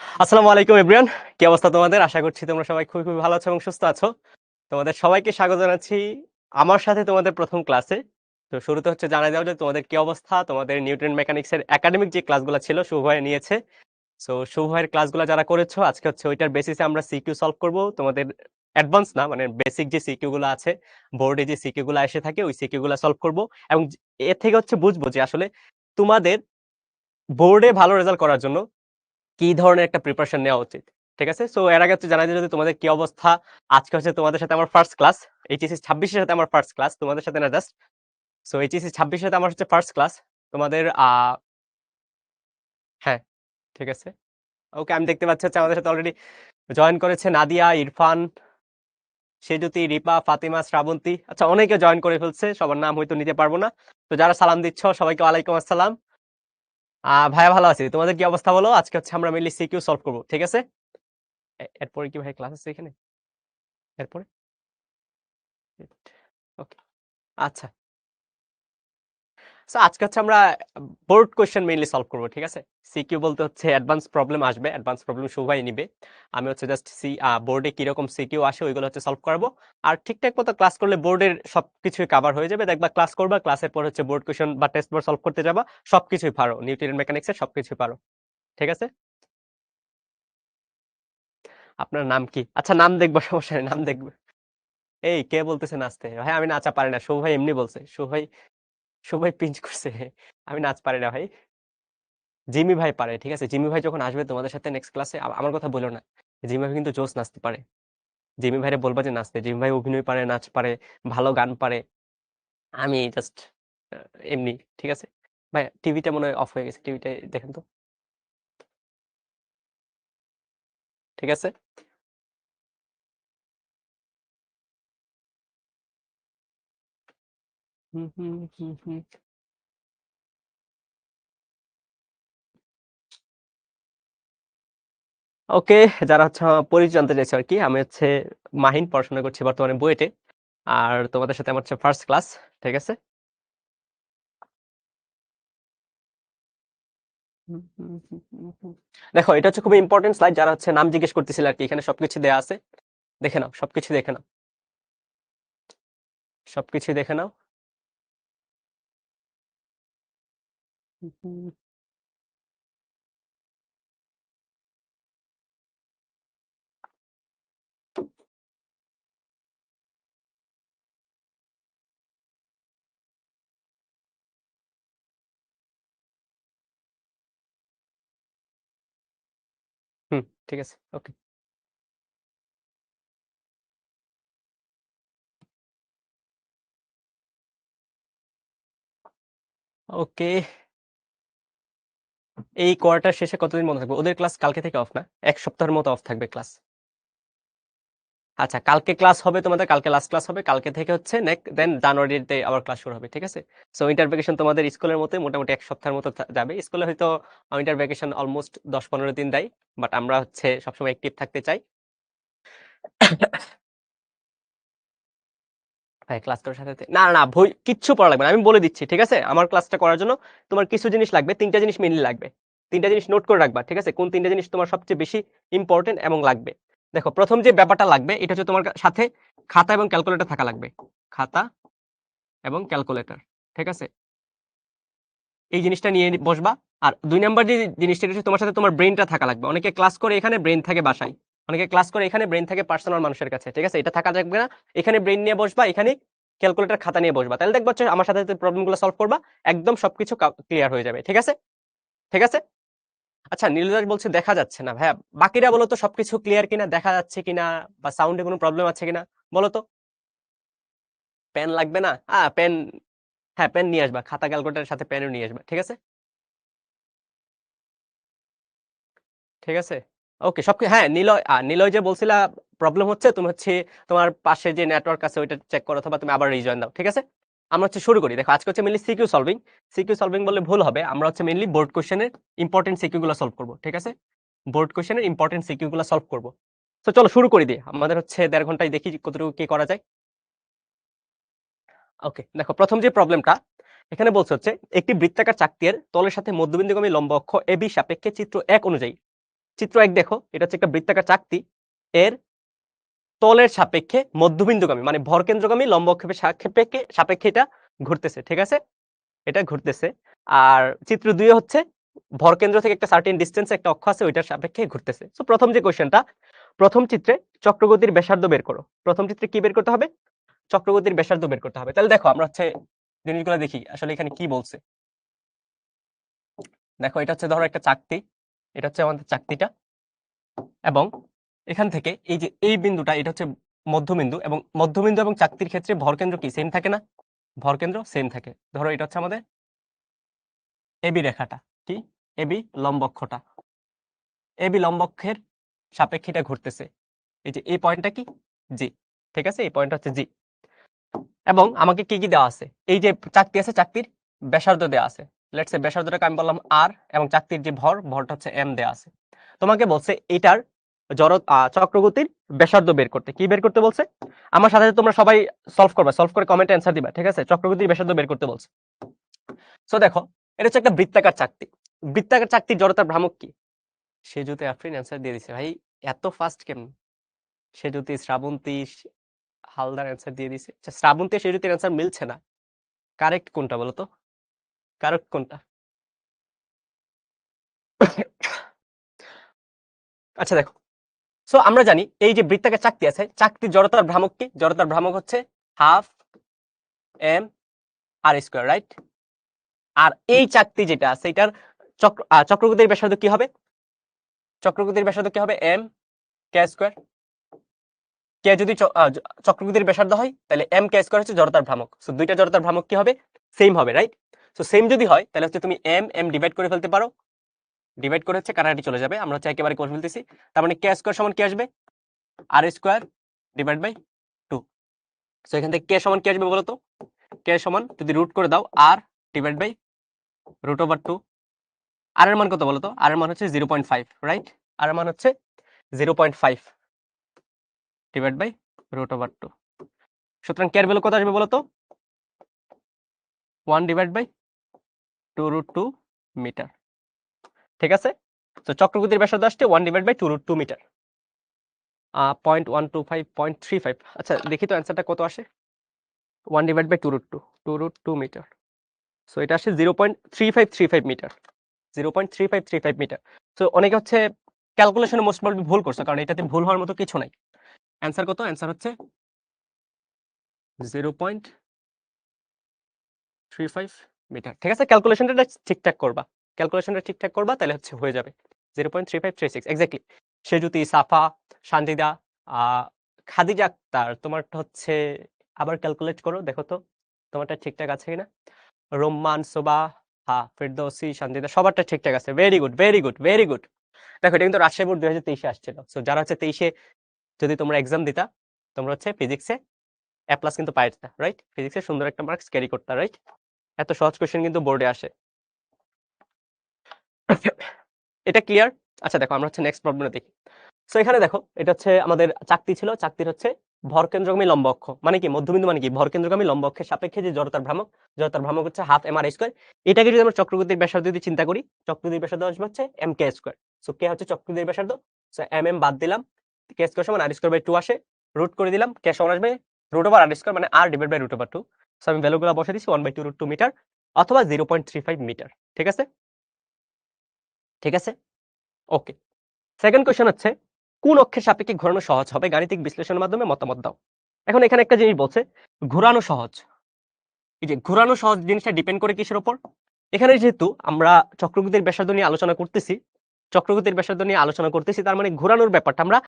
আসসালামু আলাইকুম এভরিওয়ান। কি অবস্থা তোমাদের? আশা করছি তোমরা সবাই খুবই ভালো আছো এবং সুস্থ আছো। তোমাদের সবাইকে স্বাগত জানাচ্ছি আমার সাথে তোমাদের ১ম ক্লাসে। তো শুরুতে হচ্ছে জানাই দাও যে তোমাদের কি অবস্থা? তোমাদের নিউটন মেকানিক্স এর একাডেমিক যে ক্লাসগুলা ছিল শুভ ভাইয়া নিয়েছে। সো শুভ ভাইয়ের ক্লাসগুলা যারা করেছো আজকে হচ্ছে ওইটার বেসিসে আমরা সিকিউ সলভ করব। তোমাদের অ্যাডভান্স না মানে বেসিক যে সিকিউ গুলা আছে, বোর্ডে যে সিকিউ গুলা এসে থাকে ওই সিকিউ গুলা সলভ করব এবং এর থেকে হচ্ছে বুঝবো যে আসলে তোমাদের বোর্ডে ভালো রেজাল্ট করার জন্য কি ধরনের একটা প্রিপারেশন নেওয়া উচিত। ঠিক আছে? সো এর আগে হচ্ছে জানাই দিই যদি তোমাদের কি অবস্থা। আজকে হচ্ছে তোমাদের সাথে আমার ফার্স্ট ক্লাস। এইচএসসি 26 এর সাথে আমার ফার্স্ট ক্লাস। তোমাদের সাথে না জাস্ট। সো এইচএসসি 26 এর সাথে আমার হচ্ছে ফার্স্ট ক্লাস। তোমাদের হ্যাঁ, ঠিক আছে। ওকে আমি দেখতে পাচ্ছি হচ্ছে আমাদের সাথে অলরেডি জয়েন করেছে নাদিয়া, ইরফান, সেজুতি, রিপা, ফাতিমা, শ্রাবন্তী। আচ্ছা অনেকে জয়েন করে ফেলছে। সবার নাম হয়তো নিতে পারবো না। তো যারা সালাম দিচ্ছ সবাইকে ওয়ালাইকুম আসসালাম। ভাইয়া ভালো আছি। তোমাদের কি অবস্থা বলো? আজকে হচ্ছে আমরা মেইনলি সিকিউ সলভ করব। ঠিক আছে? এরপরে কি ভাই ক্লাস আছে এখানে? এরপরে? ওকে। আচ্ছা। সো আজকে হচ্ছে আমরা বোর্ড কোয়েশ্চেন মেইনলি সলভ করব। ঠিক আছে? সিকিউ বলতে হচ্ছে অ্যাডভান্স প্রবলেম আসবে। অ্যাডভান্স প্রবলেম সবাই নিবে। আমি হচ্ছে জাস্ট বোর্ডে কিরকম সিকিউ আসে ওইগুলো হচ্ছে সলভ করাবো। আর ঠিকঠাক মতো ক্লাস করলে বোর্ডের সবকিছুই কভার হয়ে যাবে। দেখবা ক্লাস করবা, ক্লাসের পর হচ্ছে বোর্ড কোয়েশ্চেন বা টেস্ট বোর্ড সলভ করতে যাবা। সবকিছুই পারো। নিউটন মেকানিক্স এর সবকিছুই পারো। ঠিক আছে? আপনার নাম কি? আচ্ছা নাম দেখবো সমস্যা নেই। নাম দেখবো। এই কে বলতেছে নাচতে? ভাই আমি নাচা পারি না। শুভ ভাই এমনি বলছে। শুভ ভাই পিঞ্চ করছে। আমি নাচ পারি না ভাই। জিমি ভাই পারে। ঠিক আছে? জিমি ভাই যখন আসবে তোমাদের সাথে নেক্সট ক্লাসে আমার কথা বইলো না। জিমি ভাই কিন্তু জোস নাচতে পারে। জিমি ভাইরে বলবা যে নাচতে। জিমি ভাই অভিনয় পারে, নাচ পারে, ভালো গান পারে। আমি জাস্ট আ এমনি। ঠিক আছে? ভাই টিভিটা মনে হয় অফ হয়ে গেছে। টিভিটা দেখেন তো। ঠিক আছে? হুম, হুম, হুম, হুম। ওকে, যারা হচ্ছে আমার পরিচয় জানতে চাইছো আরকি। আমি হচ্ছে মাহিন পড়াশোনা করছি বর্তমানে বুয়েটে। আর তোমাদের সাথে আমার হচ্ছে ফার্স্ট ক্লাস। ঠিক আছে? হুম, হুম, হুম, হুম, হুম। দেখো এটা হচ্ছে খুবই ইম্পোর্টেন্ট স্লাইড যারা হচ্ছে নাম জিজ্ঞেস করতেছিল আরকি। এখানে সবকিছু দেয়া আছে। দেখে নাও, সবকিছু দেখে নাও। সবকিছুই দেখে নাও। হুম, হুম, ঠিক আছে। ওকে। ওকে, এই কোয়ার্টার শেষে কতদিন বন্ধ থাকবে? ওদের ক্লাস কালকে থেকে অফ না? ১ সপ্তাহের মতো অফ থাকবে ক্লাস। আচ্ছা, কালকে ক্লাস হবে তোমাদের, কালকে লাস্ট ক্লাস হবে। কালকে থেকে হচ্ছে দেন জানুয়ারিতে আবার ক্লাস শুরু হবে। ঠিক আছে? সো উইন্টার ভ্যাকেশন তোমাদের স্কুলের মতোই মোটামুটি ১ সপ্তাহের মতো যাবে। স্কুলে হয়তো উইন্টার ভ্যাকেশন অলমোস্ট ১০-১৫ দিন দেয়। বাট আমরা হচ্ছে সবসময় অ্যাক্টিভ থাকতে চাই। ভাই ক্লাস করার সাথে, সাথে না, না, না বই কিচ্ছু পড়া লাগবে না। আমি বলে দিচ্ছি। ঠিক আছে? আমার ক্লাসটা করার জন্য তোমার কিছু জিনিস লাগবে। ৩ টা জিনিস মেইনলি লাগবে। ৩ টা জিনিস নোট করে রাখবা। ঠিক আছে? কোন ৩ টা জিনিস তোমার সবচেয়ে বেশি ইম্পোর্টেন্ট এবং লাগবে। দেখো ১ম যে ব্যাপারটা লাগবে এটা হচ্ছে তোমার সাথে খাতা এবং ক্যালকুলেটর থাকা লাগবে। খাতা এবং ক্যালকুলেটর। ঠিক আছে? এই জিনিসটা নিয়ে বসবা। আর ২ নাম্বার যে জিনিসটা এটা হচ্ছে তোমার সাথে তোমার ব্রেইনটা থাকা লাগবে। অনেকে ক্লাস করে এখানে, ব্রেইন থাকে বাসায়। অনেকে ক্লাস করে এখানে, ব্রেইন থাকে পার্সোনাল মানুষের কাছে। ঠিক আছে? এটা থাকা লাগবে না। এখানে ব্রেইন নিয়ে বসবা, এখানে ক্যালকুলেটর খাতা নিয়ে বসবা। তাহলে দেখবা হচ্ছে আমার সাথে, সাথে প্রবলেম গুলো সলভ করবা। একদম সবকিছু ক্লিয়ার হয়ে যাবে। ঠিক আছে? ঠিক আছে? আচ্ছা নীলুদাস বলছে দেখা যাচ্ছে না। ভাইয়া বাকিরা বলো তো সবকিছু ক্লিয়ার কিনা, দেখা যাচ্ছে কিনা বা সাউন্ড এ কোনো প্রবলেম আছে কিনা? বলো তো। পেন লাগবে না? পেন, হ্যাঁ, পেন নিয়ে আসবা। খাতা ক্যালকুলেটরের সাথে পেনও নিয়ে আসবা। ঠিক আছে? ঠিক আছে? ওকে হ্যাঁ, নিলয় যে বলছিলা প্রবলেম হচ্ছে তুমি হচ্ছে তোমার পাশে যে নেটওয়ার্ক আছে ওইটা চেক করো অথবা তুমি আবার রিজয়েন দাও। ঠিক আছে? আমরা হচ্ছে শুরু করি। দেখো আজকে হচ্ছে mainly CQ solving. CQ solving বললে ভুল হবে। আমরা হচ্ছে মেইনলি বোর্ড কোয়েশ্চেনের ইম্পোর্টেন্ট সিকিউ গুলো সলভ করব। ঠিক আছে? বোর্ড কোয়েশ্চেনের ইম্পোর্টেন্ট সিকিউ গুলো সলভ করব। তো চলো শুরু করে দিই। আমাদের হচ্ছে ১.৫ ঘন্টায় দেখি কতটুকু কি করা যায়। ওকে, দেখো ১ম যে প্রবলেমটা এখানে বলছে হচ্ছে একটি বৃত্তাকার চাকতির তলের সাথে মধ্যবিন্দুগামী লম্ব অক্ষ AB সাপেক্ষে চিত্র ১ অনুযায়ী চিত্র 1 দেখো, এটা হচ্ছে একটা বৃত্তাকার চাকতি, এর তলের সাপেক্ষে মধ্যবিন্দুগামী মানে ভরকেন্দ্রগামী লম্ব অক্ষের সাপেক্ষে এটা ঘুরতেছে, ঠিক আছে, এটা ঘুরতেছে। আর চিত্র 2 হচ্ছে ভরকেন্দ্র থেকে একটা সার্টেন ডিসটেন্সে একটা অক্ষ আছে, ওইটার সাপেক্ষে ঘুরতেছে। সো প্রথম যে কোশ্চেনটা, প্রথম চিত্রে চক্রগতির ব্যাসার্ধ বের করো। প্রথম চিত্রে কি বের করতে হবে? চক্রগতির ব্যাসার্ধ বের করতে হবে। তাহলে দেখো আমরা হচ্ছে জিনিসগুলো দেখি আসলে এখানে কি বলছে। দেখো এটা হচ্ছে ধরো একটা চাকতি, এটা হচ্ছে আমাদের চাকতিটা, এবং এখান থেকে এই যে এই বিন্দুটা এটা হচ্ছে মধ্যবিন্দু, এবং মধ্যবিন্দু এবং চাকতির ক্ষেত্রে ভরকেন্দ্র কি সেম থাকে না? ভরকেন্দ্র সেম থাকে। ধরো এটা হচ্ছে আমাদের এবি রেখাটা, কি এবি লম্বক্ষটা, এবি লম্বক্ষের সাপেক্ষে এটা ঘুরতেছে। এই যে এই পয়েন্টটা কি জি, ঠিক আছে, এই পয়েন্টটা হচ্ছে জি। এবং আমাকে কি কি দেওয়া আছে? এই যে চাকতি আছে, চাকতির ব্যাসার্ধ দেওয়া আছে। লেটস সে ব্যাসার্ধটাকে আমি বললাম আর, এবং চাকতির যে ভরটা হচ্ছে এম দেওয়া আছে। তোমাকে বলছে এটার চক্রগতির ব্যাসার্ধ বের করতে। কি বের করতে বলছে? আমার সাথে তোমরা সবাই সলভ করবা, সলভ করে কমেন্টে অ্যান্সার দিবা, ঠিক আছে? চক্রগতির ব্যাসার্ধ বের করতে বলছে। সো দেখো এটা হচ্ছে একটা বৃত্তাকার চাকতি। বৃত্তাকার চাকতির জড়তার ভ্রামক কি? সেজুতে আফরিন অ্যান্সার দিয়ে দিছে। ভাই এত ফাস্ট কেমন? সেজুতি, শ্রাবন্তী, হালদার অ্যান্সার দিয়ে দিছে। আচ্ছা, শ্রাবন্তী সেজুতির অ্যান্সার মিলছে না। কারেক্ট কোনটা বলো তো? কারেক্ট কোনটা? আচ্ছা দেখো, সো আমরা জানি এই যে বৃত্তাকার চাকতি আছে, চাকতির জড়তার ভ্রামক কি? জড়তার ভ্রামক হচ্ছে half M R square, right? আর এই চাকতি যেটা আছে এটার চক্রগতির ব্যাসার্ধ কি হবে? চক্রগতির ব্যাসার্ধ কি হবে? M K square. কে যদি চক্রগতির ব্যাসার্ধ হয় তাহলে এম কে স্কয়ার হচ্ছে জড়তার ভ্রামক। সো দুইটা জড়তার ভ্রামক কি হবে? সেম হবে, রাইট? সো সেম যদি হয় তাহলে হচ্ছে তুমি এম এম ডিভাইড করে ফেলতে পারো, ডিভাইড করে হচ্ছে কাটাকাটি চলে যাবে, আমরা হচ্ছে একেবারে করে ফেলতেছি। তার মানে কে স্কয়ার সমান কি আসবে? আর স্কয়ার ডিভাইড বাই 2। সো এখান থেকে কে সমান কি আসবে বলো তো? কে সমান যদি রুট করে দাও আর ডিভাইড বাই √2। আর এর মান কত বলো তো? আর এর মান হচ্ছে 0.5, রাইট? আর এর মান হচ্ছে 0.5 ডিভাইড বাই √2। সুতরাং কে এর ভ্যালু কত আসবে বলো তো? 1 ডিভাইড বাই 2√2 মিটার, ঠিক আছে? তো চক্রগতির ব্যাসার্ধ আসছে 1 ডিভাইড বাই 2√2 মিটার, 0.125 0.35। আচ্ছা দেখি তো অ্যান্সারটা কত আসে। 1 ডিভাইড বাই 2√2 মিটার। সো এটা আসে 0.3535 মিটার, 0.3535 মিটার। সো অনেকে হচ্ছে ক্যালকুলেশনে মোস্ট প্রবাবলি ভুল করছে, কারণ এটাতে ভুল হওয়ার মতো কিছু নাই। অ্যান্সার কত? অ্যান্সার হচ্ছে 0.35 মিটার, ঠিক আছে? ক্যালকুলেশনটা ঠিকঠাক করবা, ক্যালকুলেশনটা ঠিকঠাক করবা, তাহলে হচ্ছে হয়ে যাবে 0.3536 এক্স্যাক্টলি। সেজুতি, সাফা, শান্তিদা, খাদিজা আক্তার, তোমারটা হচ্ছে আবার ক্যালকুলেট করো, দেখো তো তোমারটা ঠিকঠাক আছে কিনা। রোম্মান, সোবা, ফেরদৌসি, শান্তিদা, সবারটা ঠিকঠাক আছে। Very good, very good, very good. দেখো এটা কিন্তু রাজশাহী বোর্ড 2023 আসছিল। সো যারা হচ্ছে 23 যদি তোমরা এক্সাম দিতা, তোমরা হচ্ছে ফিজিক্সে এ প্লাস কিন্তু পাই যেতা, রাইট? ফিজিক্সে সুন্দর একটা মার্কস ক্যারি করতা, রাইট? এত সহজ কোশ্চেন কিন্তু বোর্ডে আসে। এটা ক্লিয়ার? আচ্ছা দেখো আমরা হচ্ছে নেক্সট প্রবলেমে দেখি। সো এখানে দেখো এটা হচ্ছে আমাদের চাকতি ছিল, চাকতির হচ্ছে ভরকেন্দ্রগামী লম্ব অক্ষ মানে কি? মধ্যবিন্দু মানে কি? ভরকেন্দ্রগামী লম্ব অক্ষের সাপেক্ষে যে জড়তার ভ্রামক হচ্ছে হাফ এম আর স্কয়ার। এটাকে যদি আমরা চক্রগতির ব্যাসার্ধ যদি চিন্তা করি, চক্রগতির ব্যাসার্ধ আসবে হচ্ছে এম কে স্কয়ার। সো কে হচ্ছে চক্রগতির ব্যাসার্ধ, সো এম এম বাদ দিলাম, কে স্কয়ার সমান আর স্কয়ার বাই 2 আসে, রুট করে দিলাম, কে সমান আসবে √r স্কয়ার মানে r ডিভাইড বাই √2। সো আমি ভ্যালুগুলো বসে দিছি 1 বাই 2√2 মিটার অথবা 0.35 মিটার, ঠিক আছে? ঠিক আছে, ওকে। সেকেন্ড কোশ্চেন হচ্ছে কোন অক্ষের সাপেক্ষে ঘোরানো সহজ হবে? গাণিতিক বিশ্লেষণের মাধ্যমে মতামত দাও। এখন এখানে একটা জিনিস বলছে ঘোরানো সহজ। এই যে ঘোরানো সহজ জিনিসটা ডিপেন্ড করে কিসের উপর? এখানে যেহেতু আমরা চক্রগতির ব্যাসার্ধ নিয়ে আলোচনা করতেছি, তার মানে ঘোরানোর ব্যাপারটা আমরা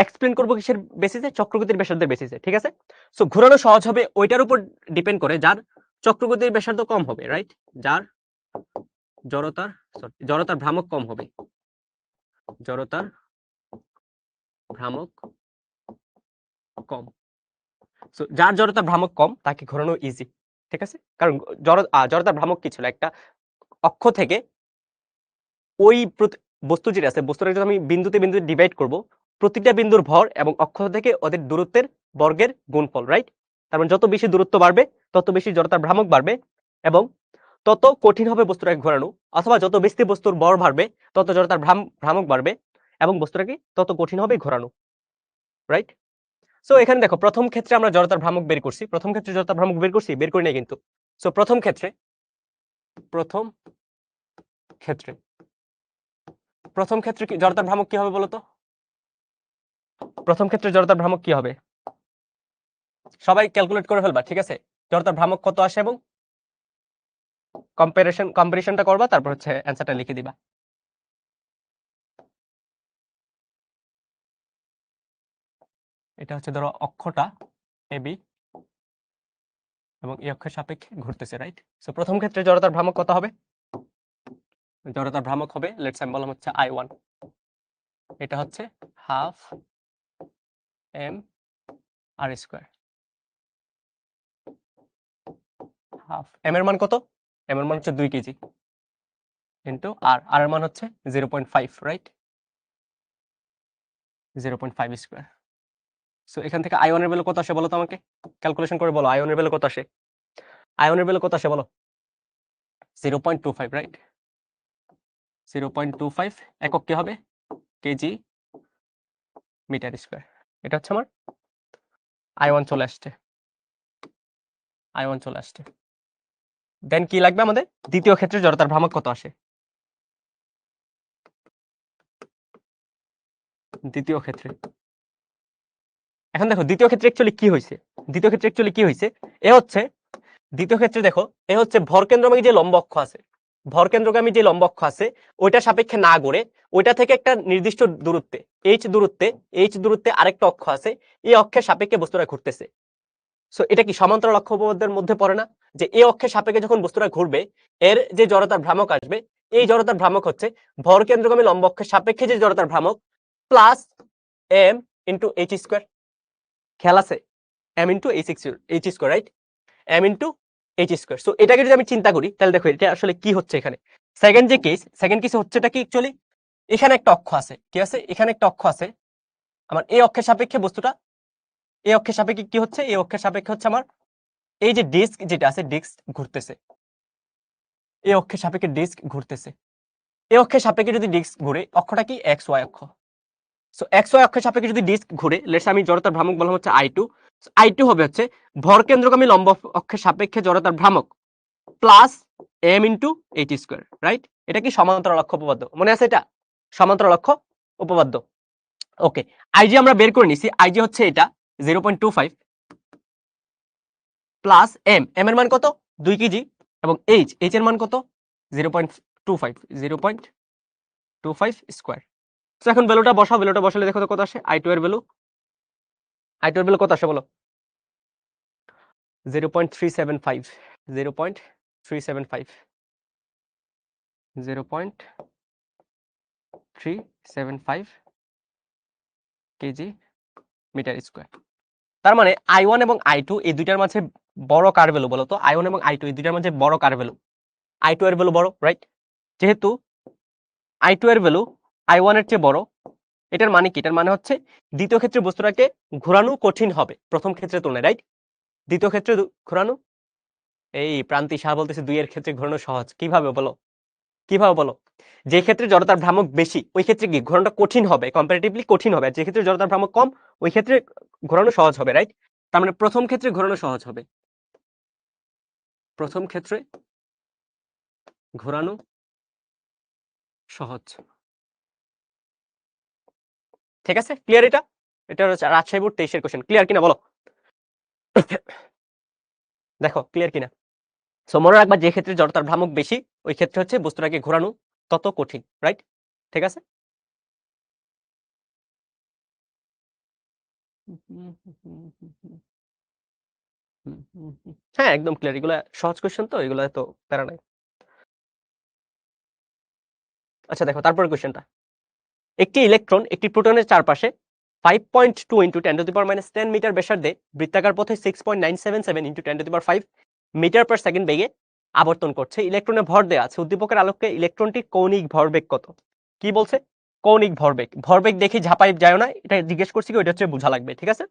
এক্সপ্লেন করব কিসের বেসিসে? চক্রগতির ব্যাসার্ধের বেসিসে, ঠিক আছে? সো ঘোরানো সহজ হবে ওইটার উপর ডিপেন্ড করে যার চক্রগতির ব্যাসার্ধ কম হবে, রাইট? যার জড়তার ভ্রামক কম হবে, জড়তার ভ্রামক কম। সো যার জড়তার ভ্রামক কম তাকে ঘোরানো ইজি, ঠিক আছে? কারণ জড়তার ভ্রামক কি ছিল? একটা অক্ষ থেকে ওই বস্তু যেটা আছে, বস্তুটা যদি আমি বিন্দুতে ডিভাইড করব, প্রতিটা বিন্দুর ভর এবং অক্ষ থেকে ওদের দূরত্বের বর্গের গুণফল, রাইট? তার মানে যত বেশি দূরত্ব বাড়বে তত বেশি জড়তার ভ্রামক বাড়বে এবং তত কঠিন হবে বস্তুটাকে ঘোরানো, অথবা যত বেশি বস্তুর ভর বাড়বে তত জড়তার ভ্রামক বাড়বে এবং বস্তুটা কি তত কঠিন হবে ঘোরানো, রাইট? সো এখানে দেখো প্রথম ক্ষেত্রে আমরা জড়তার ভ্রামক বের করছি, প্রথম ক্ষেত্রে জড়তার ভ্রামক বের করছি, বের করি নাই কিন্তু। সো প্রথম ক্ষেত্রে কি জড়তার ভ্রামক কি হবে বলো তো? প্রথম ক্ষেত্রে জড়তার ভ্রামক কি হবে? সবাই ক্যালকুলেট করে ফেলবা, ঠিক আছে? জড়তার ভ্রামক কত আসে এবং কম্পারিশনটা করবা, তারপর হচ্ছে অ্যান্সারটা লিখে দিবা। এটা হচ্ছে ধরো অক্ষটা এবি এবং এই অক্ষের সাপেক্ষে ঘুরতেছে, রাইট? সো প্রথম ক্ষেত্রে জড়তার ভ্রামক কত হবে? জড়তার ভ্রামক হবে, লেটস আমি বললাম হচ্ছে I1, এটা হচ্ছে half m r square. Half m এর মান কত? m এর মান হচ্ছে 2 কেজি ইনটু r এর মান হচ্ছে 0.5, রাইট? 0.5 স্কয়ার। সো এখান থেকে I1 এর ভ্যালু কত আসে বলো তো আমাকে? ক্যালকুলেশন করে বলো I1 এর ভ্যালু কত আসে? I1 এর ভ্যালু কত আসে বলো? 0.25, রাইট? 0.25 একক কি হবে? KG metre square. এটা হচ্ছে আমার I1 চলে আসছে, I1 চলে আসছে। দেন কি লাগবে আমাদের? দ্বিতীয় ক্ষেত্রে জড়তার ভ্রামক কত আসে? দ্বিতীয় ক্ষেত্রে এখন দেখো দ্বিতীয় ক্ষেত্রে অ্যাকচুয়ালি কি হয়েছে? দ্বিতীয় ক্ষেত্রে দেখো এ হচ্ছে ভরকেন্দ্রগামী যে লম্ব অক্ষ আছে, ভরকেন্দ্রগামী যে লম্ব অক্ষ আছে ওইটা সাপেক্ষে না ঘুরে ওইটা থেকে একটা নির্দিষ্ট দূরত্বে h দূরত্বে আরেকটা অক্ষ আছে, এই অক্ষের সাপেক্ষে বস্তুটা ঘুরতেছে। সো এটা কি সমান্তরাল অক্ষ উপপাদ্যের মধ্যে পড়ে না? যে এই অক্ষের সাপেক্ষে যখন বস্তুটা ঘুরবে এর যে জড়তার ভ্রামক আসবে, এই জড়তার ভ্রামক হচ্ছে ভরকেন্দ্রগামী লম্ব অক্ষের সাপেক্ষে যে জড়তার ভ্রামক plus m into h square. খেয়াল আছে? m into h square, right? m into h square. So এটাকে যদি আমি চিন্তা করি তাহলে দেখো এটা আসলে কি হচ্ছে এখানে। সেকেন্ড কেস হচ্ছেটা কি অ্যাকচুয়ালি এখানে একটা অক্ষ আছে, কি আছে? এখানে একটা অক্ষ আছে আমার, এই অক্ষের সাপেক্ষে বস্তুটা, এই অক্ষের সাপেক্ষে কি হচ্ছে? এই অক্ষের সাপেক্ষে হচ্ছে আমার এই যে ডিস্ক যেটা আছে, ডিস্ক ঘুরতেছে, এই অক্ষের সাপেক্ষে ডিস্ক ঘুরতেছে। এই অক্ষের সাপেক্ষে যদি ডিস্ক ঘুরে, অক্ষটা কি এক্স ওয়াই অক্ষ। সো এক্স ওয়াই অক্ষের সাপেক্ষে যদি ডিস্ক ঘুরে, লেটস আমি জড়তার ভ্রামক বললাম হচ্ছে I2 হবে হচ্ছে ভরকেন্দ্রগামী লম্ব অক্ষের সাপেক্ষে জড়তার ভ্রামক plus m into h square, right? এটা কি সমান্তরাল অক্ষ উপপাদ্য, মনে আছে? এটা সমান্তরাল অক্ষ উপপাদ্য। ওকে, আইজি আমরা বের করে নিছি, আইজি হচ্ছে এটা 0.25 প্লাস m এর মান কত? 2 কেজি এবং h এর মান কত? 0.25 স্কয়ার। তো এখন ভ্যালুটা বসাও, ভ্যালুটা বসালে দেখো তো কত আসে? I2 এর ভ্যালু কত আসে বলো? 0.375 কেজি মিটার স্কয়ার। তার মানে I1 এবং I2 এই দুইটার মাঝে বড় কার ভ্যালু বলো তো? I1 এবং I2 এই দুইটার মাঝে বড় কার ভ্যালু? I2 এর ভ্যালু বড়, রাইট? যেহেতু I2 এর ভ্যালু I1 এর চেয়ে বড়, এটার মানে কি? এটার মানে হচ্ছে দ্বিতীয় ক্ষেত্রে বস্তুটাকে ঘোরানো কঠিন হবে প্রথম ক্ষেত্রের তুলনায়, রাইট? দ্বিতীয় ক্ষেত্রে ঘোরানো, এই প্রান্তিক সাহা বলতেছে 2 এর ক্ষেত্রে ঘোরানো সহজ। কিভাবে বলো? যে ক্ষেত্রে জড়তার ভ্রামক বেশি ওই ক্ষেত্রে কি ঘোরানোটা কঠিন হবে, কম্পারেটিভলি কঠিন হবে। আর যে ক্ষেত্রে জড়তার ভ্রামক কম ওই ক্ষেত্রে ঘোরানো সহজ হবে, রাইট? তার মানে প্রথম ক্ষেত্রে ঘোরানো সহজ হবে, প্রথম ক্ষেত্রে ঘোরানো সহজ। ঠিক আছে, ক্লিয়ার? এটা হচ্ছে রাজশাহী বোর্ড 23 এর কোশ্চেন। ক্লিয়ার কিনা বলো? দেখো ক্লিয়ার কিনা। সো মনে রাখবা যে ক্ষেত্রে জড়তার ভ্রামক বেশি ওই ক্ষেত্রে হচ্ছে বস্তুটাকে ঘোরানো তত কঠিন, রাইট? ঠিক আছে। হ্যাঁ একদম ক্লিয়ার, এগুলা সহজ কোশ্চেন তো, এগুলা তো প্যারা নাই। আচ্ছা দেখো তারপরে কোশ্চেনটা, একটি ইলেকট্রন একটি প্রোটনের চারপাশে 5.2 × 10⁻⁻10 মিটার ব্যাসার্ধে বৃত্তাকার পথে 6.977 × 10⁵ মিটার পার সেকেন্ড বেগে আবর্তন করছে। ইলেকট্রনের ভর দেয়া আছে, উদ্দীপকের আলোকে ইলেকট্রনটির কৌণিক ভরবেগ কত? কি বলছে? কৌণিক ভরবেগ দেখি ঝাপাই যায় না, এটা জিজ্ঞেস করছি কি, ওইটা হচ্ছে বোঝা লাগবে। ঠিক আছে,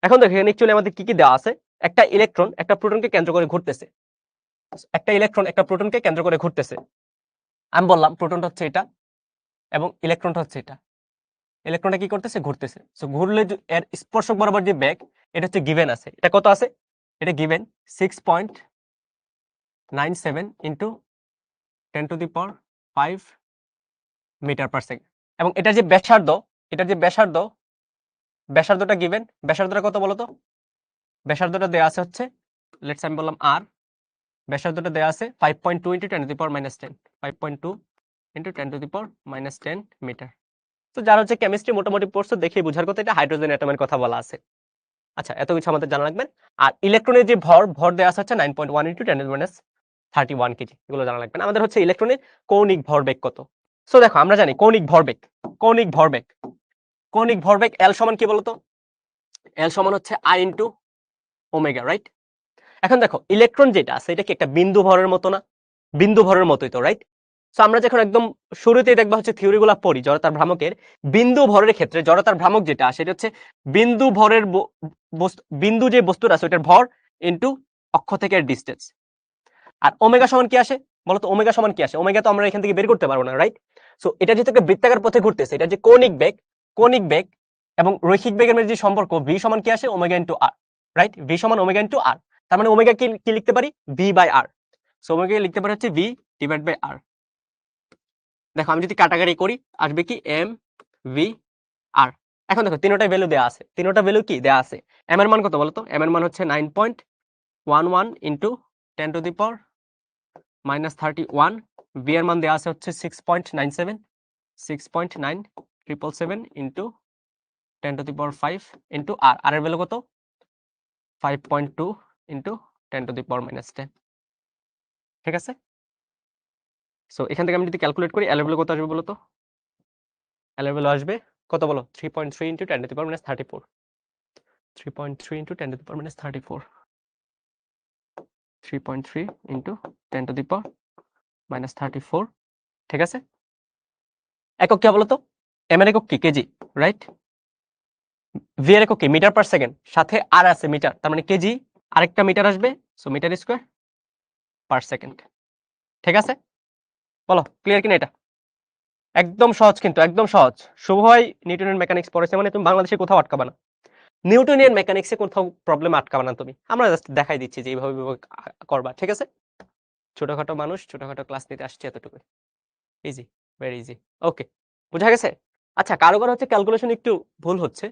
এখন দেখো এখানে অ্যাকচুয়ালি আমাদের কি কি দেওয়া আছে। একটা ইলেকট্রন একটা প্রোটনকে কেন্দ্র করে ঘুরতেছে, আমি বললাম প্রোটনটা হচ্ছে এটা এবং ইলেকট্রনটা হচ্ছে এটা। ইলেকট্রনটা কি করতেছে, ঘুরতেছে। সো ঘুরলে এর স্পর্শক বরাবর যে বেগ, এটা হচ্ছে গিভেন আছে। এটা কত আছে? এটা given 6.97 into 10⁵ metre per second. এবং এটার যে ব্যাসার্ধ, এটার যে ব্যাসার্ধটা গিভেন, ব্যাসার্ধটা কত বলতো? ব্যাসার্ধটা দেওয়া আছে হচ্ছে, লেটস আমি বললাম আর, ব্যাসার্ধটা দেওয়া আছে 5.2 ইন্টু 10⁻10, 5.2 ইন্টু 10⁻10 মিটার। তো যারা হচ্ছে কেমিস্ট্রি মোটামুটি পড়ছো দেখে বোঝার কথা, এটা হাইড্রোজেন অ্যাটমের কথা বলা আছে। আচ্ছা, এত কিছু আমাদের জানা লাগবে। আর ইলেকট্রনের যে ভর দেওয়া আছে হচ্ছে 9.1 ইন্টু 10⁻31 কেজি, এগুলো জানা লাগবে না। আমাদের হচ্ছে ইলেকট্রনের কৌণিক ভরবেগ কত। সো দেখো আমরা জানি কৌণিক ভরবেগ এল সমান কি বলতো? এল সমান হচ্ছে আই ইন্টু ওমেগা, রাইট? এখন দেখো ইলেকট্রন যেটা আছে এটা কি একটা বিন্দু ভরের মতো না? বিন্দু ভরের মতোই তো, রাইট? সো আমরা যখন একদম শুরুতেই দেখবা হচ্ছে থিওরিগুলো পড়ি জড়তার ভ্রামকের, বিন্দু ভরের ক্ষেত্রে জড়তার ভ্রামক যেটা সেটা হচ্ছে বিন্দু ভরের বিন্দু যে বস্তুটা আছে ওটার ভর ইন্টু অক্ষ থেকে ডিস্টেন্স। আর ওমেগা সমান কি আসে বলতো? ওমেগা সমান কি আসে? ওমেগা তো আমরা এখান থেকে বের করতে পারবো না, রাইট? সো এটা যেহেতু একটা বৃত্তাকার পথে ঘুরতেছে, এটা যে কৌণিক বেগ এবং রৈখিক বেগের মধ্যে যে সম্পর্ক, ভি সমান কি আসে? Omega into R, right? V সমান ওমেগা ইন্টু আর। তার মানে ওমেগা কি লিখতে পারি? V by R. So omega লিখতে পারি হচ্ছে ভি ডিভাইড বাই আর। দেখো আমি যদি কাটাকাটি করি আসবে কি এম ভি আর। এখন দেখো তিনটা ভ্যালু দেওয়া আছে, তিনটা ভ্যালু কি দেওয়া আছে? এম এর মান কত বলতো? এম এর মান হচ্ছে 9.11 ইন্টু 10⁻31। ভি এর মান দেওয়া আছে হচ্ছে 6.97 ইন্টু 10⁵ ইন্টু আর। আর এর ভ্যালু কত? 5.2 ইন্টু 10⁻10। ঠিক আছে? সো এখান থেকে আমি যদি ক্যালকুলেট করি এল এর ভ্যালু কত আসবে বলো তো? এল এর ভ্যালু আসবে কত বলো? 3.3 ইন্টু 10⁻34। 3.3 ইন্টু 10⁻34। 3.3 ইন্টু 10⁻34। ঠিক আছে? একক কি বলো তো? এম এর একক কি? KG, right? ভি এর একক কি? মিটার পার সেকেন্ড, সাথে আর আছে মিটার, তার মানে কেজি, আরেকটা মিটার আসবে, so metre square per second. ঠিক আছে? বলো ক্লিয়ার কিনা এটা? একদম সহজ, কিন্তু একদম সহজ। শুভ ভাই নিউটনের মেকানিক্স পড়েছে মানে তুমি বাংলাদেশে কোথাও আটকাবা না। নিউটনিয়ান মেকানিক্সে কোথাও প্রবলেম আটকাবা না তুমি। আমরা জাস্ট দেখাই দিচ্ছি যে এইভাবে করবা। ঠিক আছে? ছোটখাটো মানুষ, ছোটখাটো ক্লাস নিতে আসছে, এতটুকু। Easy, very easy. ওকে, বুঝা গেছে? আচ্ছা, কারো হচ্ছে ক্যালকুলেশন একটু ভুল হচ্ছে,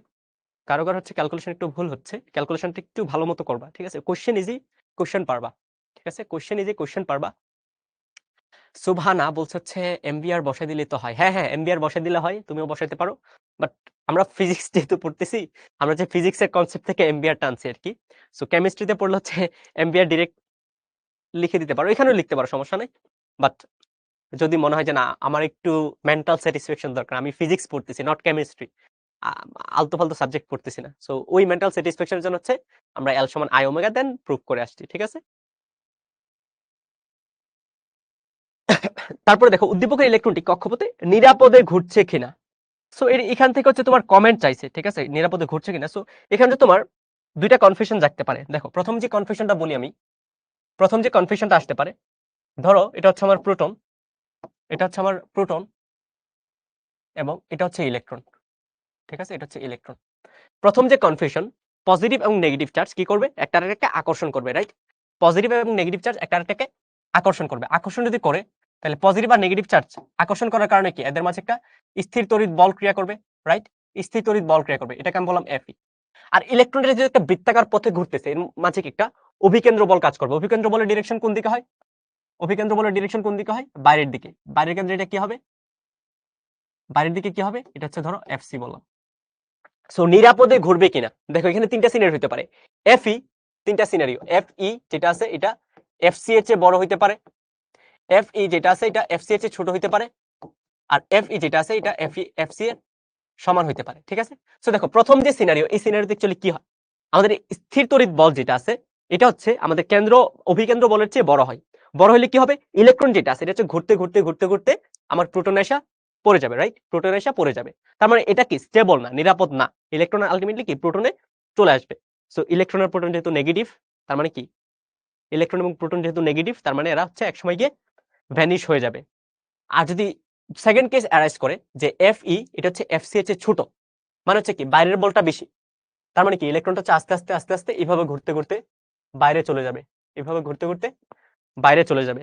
ক্যালকুলেশনটা একটু ভালো মতো করবা। ঠিক আছে? কোশ্চেন ইজি, কোশ্চেন পারবা। ঠিক আছে? কোশ্চেন ইজি, কোশ্চেন পারবা। সুবহানা বলছে হচ্ছে এমবিআর বসাই দিলে তো হয়। হ্যাঁ, এমবিআর বসাই দিলে হয়, তুমিও বসাইতে পারো। বাট আমরা ফিজিক্স যেহেতু পড়তেছি, আমরা যে ফিজিক্সের কনসেপ্ট থেকে এমবিআর টানছি আর কি। সো কেমিস্ট্রিতে পড়লে হচ্ছে এমবিআর ডিরেক্ট লিখে দিতে পারো, এখানেও লিখতে পারো, সমস্যা নাই। বাট যদি মনে হয় যে না আমার একটু মেন্টাল স্যাটিসফ্যাকশন দরকার, আমি ফিজিক্স পড়তেছি, নট কেমিস্ট্রি, আলতু ফালতু সাবজেক্ট পড়তেছি না, সো ওই মেন্টাল স্যাটিসফ্যাকশনের জন্য হচ্ছে আমরা এল সমান আই ওমেগা দেন প্রুভ করে আসছি। ঠিক আছে? তারপরে দেখো উদ্দীপকের ইলেকট্রনটি কক্ষপথে নিরাপদে ঘুরছে কিনা। সো এখান থেকে হচ্ছে তোমার কমেন্ট চাইছে। ঠিক আছে? নিরাপদে ঘুরছে কিনা। সো এখানে তোমার দুইটা কনফিউশন জাগতে পারে। দেখো প্রথম যে কনফিউশনটা বলি আমি, প্রথম যে কনফিউশনটা আসতে পারে, ধরো এটা হচ্ছে আমার প্রোটন, এটা হচ্ছে আমার প্রোটন এবং এটা হচ্ছে ইলেকট্রন। ঠিক আছে? এটা হচ্ছে ইলেকট্রন। প্রথম যে কনফিউশন, পজিটিভ এবং নেগেটিভ চার্জ কি করবে? একটা আরেকটাকে আকর্ষণ করবে, রাইট? পজিটিভ এবং নেগেটিভ চার্জ একটা আরেকটাকে আকর্ষণ করবে। আকর্ষণ যদি করে তাহলে পজিটিভ আর নেগেটিভ চার্জ আকর্ষণ করার কারণে কি এদের মাঝে একটা স্থির তড়িৎ বল ক্রিয়া করবে, রাইট? স্থির তড়িৎ বল ক্রিয়া করবে, এটাকে আমি বললাম এফই। আর ইলেকট্রনের যে একটা বৃত্তাকার পথে ঘুরতেছে এর মাঝে কি একটা অভিকেন্দ্র বল কাজ করবে। অভিকেন্দ্র বলের ডিরেকশন কোন দিকে হয়? অভিকেন্দ্র বলের ডিরেকশন কোন দিকে হয়? বাইরের দিকে। বাইরের কেন্দ্রে এটা কি হবে? বাইরের দিকে কি হবে? এটা হচ্ছে ধরো এফসি বললাম। সো নিরাপদে ঘুরবে কিনা, দেখো এখানে তিনটা সিনারিও হতে পারে। এফই, তিনটা সিনারিও। এফই যেটা আছে এটা এফসি এর চেয়ে বড় হইতে পারে, এফই যেটা আছে এটা এফসি এর চেয়ে ছোট হইতে পারে, আর এফই যেটা আছে এটা এফসি এর সমান হইতে পারে। ঠিক আছে? সো দেখো প্রথম যে সিনারিও, এই সিনারিওতে অ্যাকচুয়ালি কি হয়, আমাদের স্থির তড়িৎ বল যেটা আছে এটা হচ্ছে আমাদের কেন্দ্র অভিকেন্দ্র বলের চেয়ে বড় হয়। বড় হলে কি হবে? ইলেকট্রন যেটা আছে এটা হচ্ছে ঘুরতে ঘুরতে ঘুরতে ঘুরতে আমার প্রোটন এসে পড়ে যাবে, রাইট? প্রোটন এসে পড়ে যাবে। তার মানে এটা কি স্টেবল না, নিরাপদ না। ইলেকট্রন আলটিমেটলি কি প্রোটনে চলে আসবে। সো ইলেকট্রন আর প্রোটন যেহেতু নেগেটিভ, তার মানে কি ইলেকট্রন এবং প্রোটন যেহেতু নেগেটিভ, তার মানে এরা হচ্ছে একসময় গিয়ে ভ্যানিশ হয়ে যাবে। আর যদি সেকেন্ড কেস অ্যারাইজ করে যে Fe এটা হচ্ছে Fc এর চেয়ে ছোট, মানে হচ্ছে কি বাইরের বলটা বেশি, তার মানে কি ইলেকট্রনটা হচ্ছে আস্তে আস্তে আস্তে আস্তে এইভাবে ঘুরতে ঘুরতে বাইরে চলে যাবে, এভাবে ঘুরতে ঘুরতে বাইরে চলে যাবে।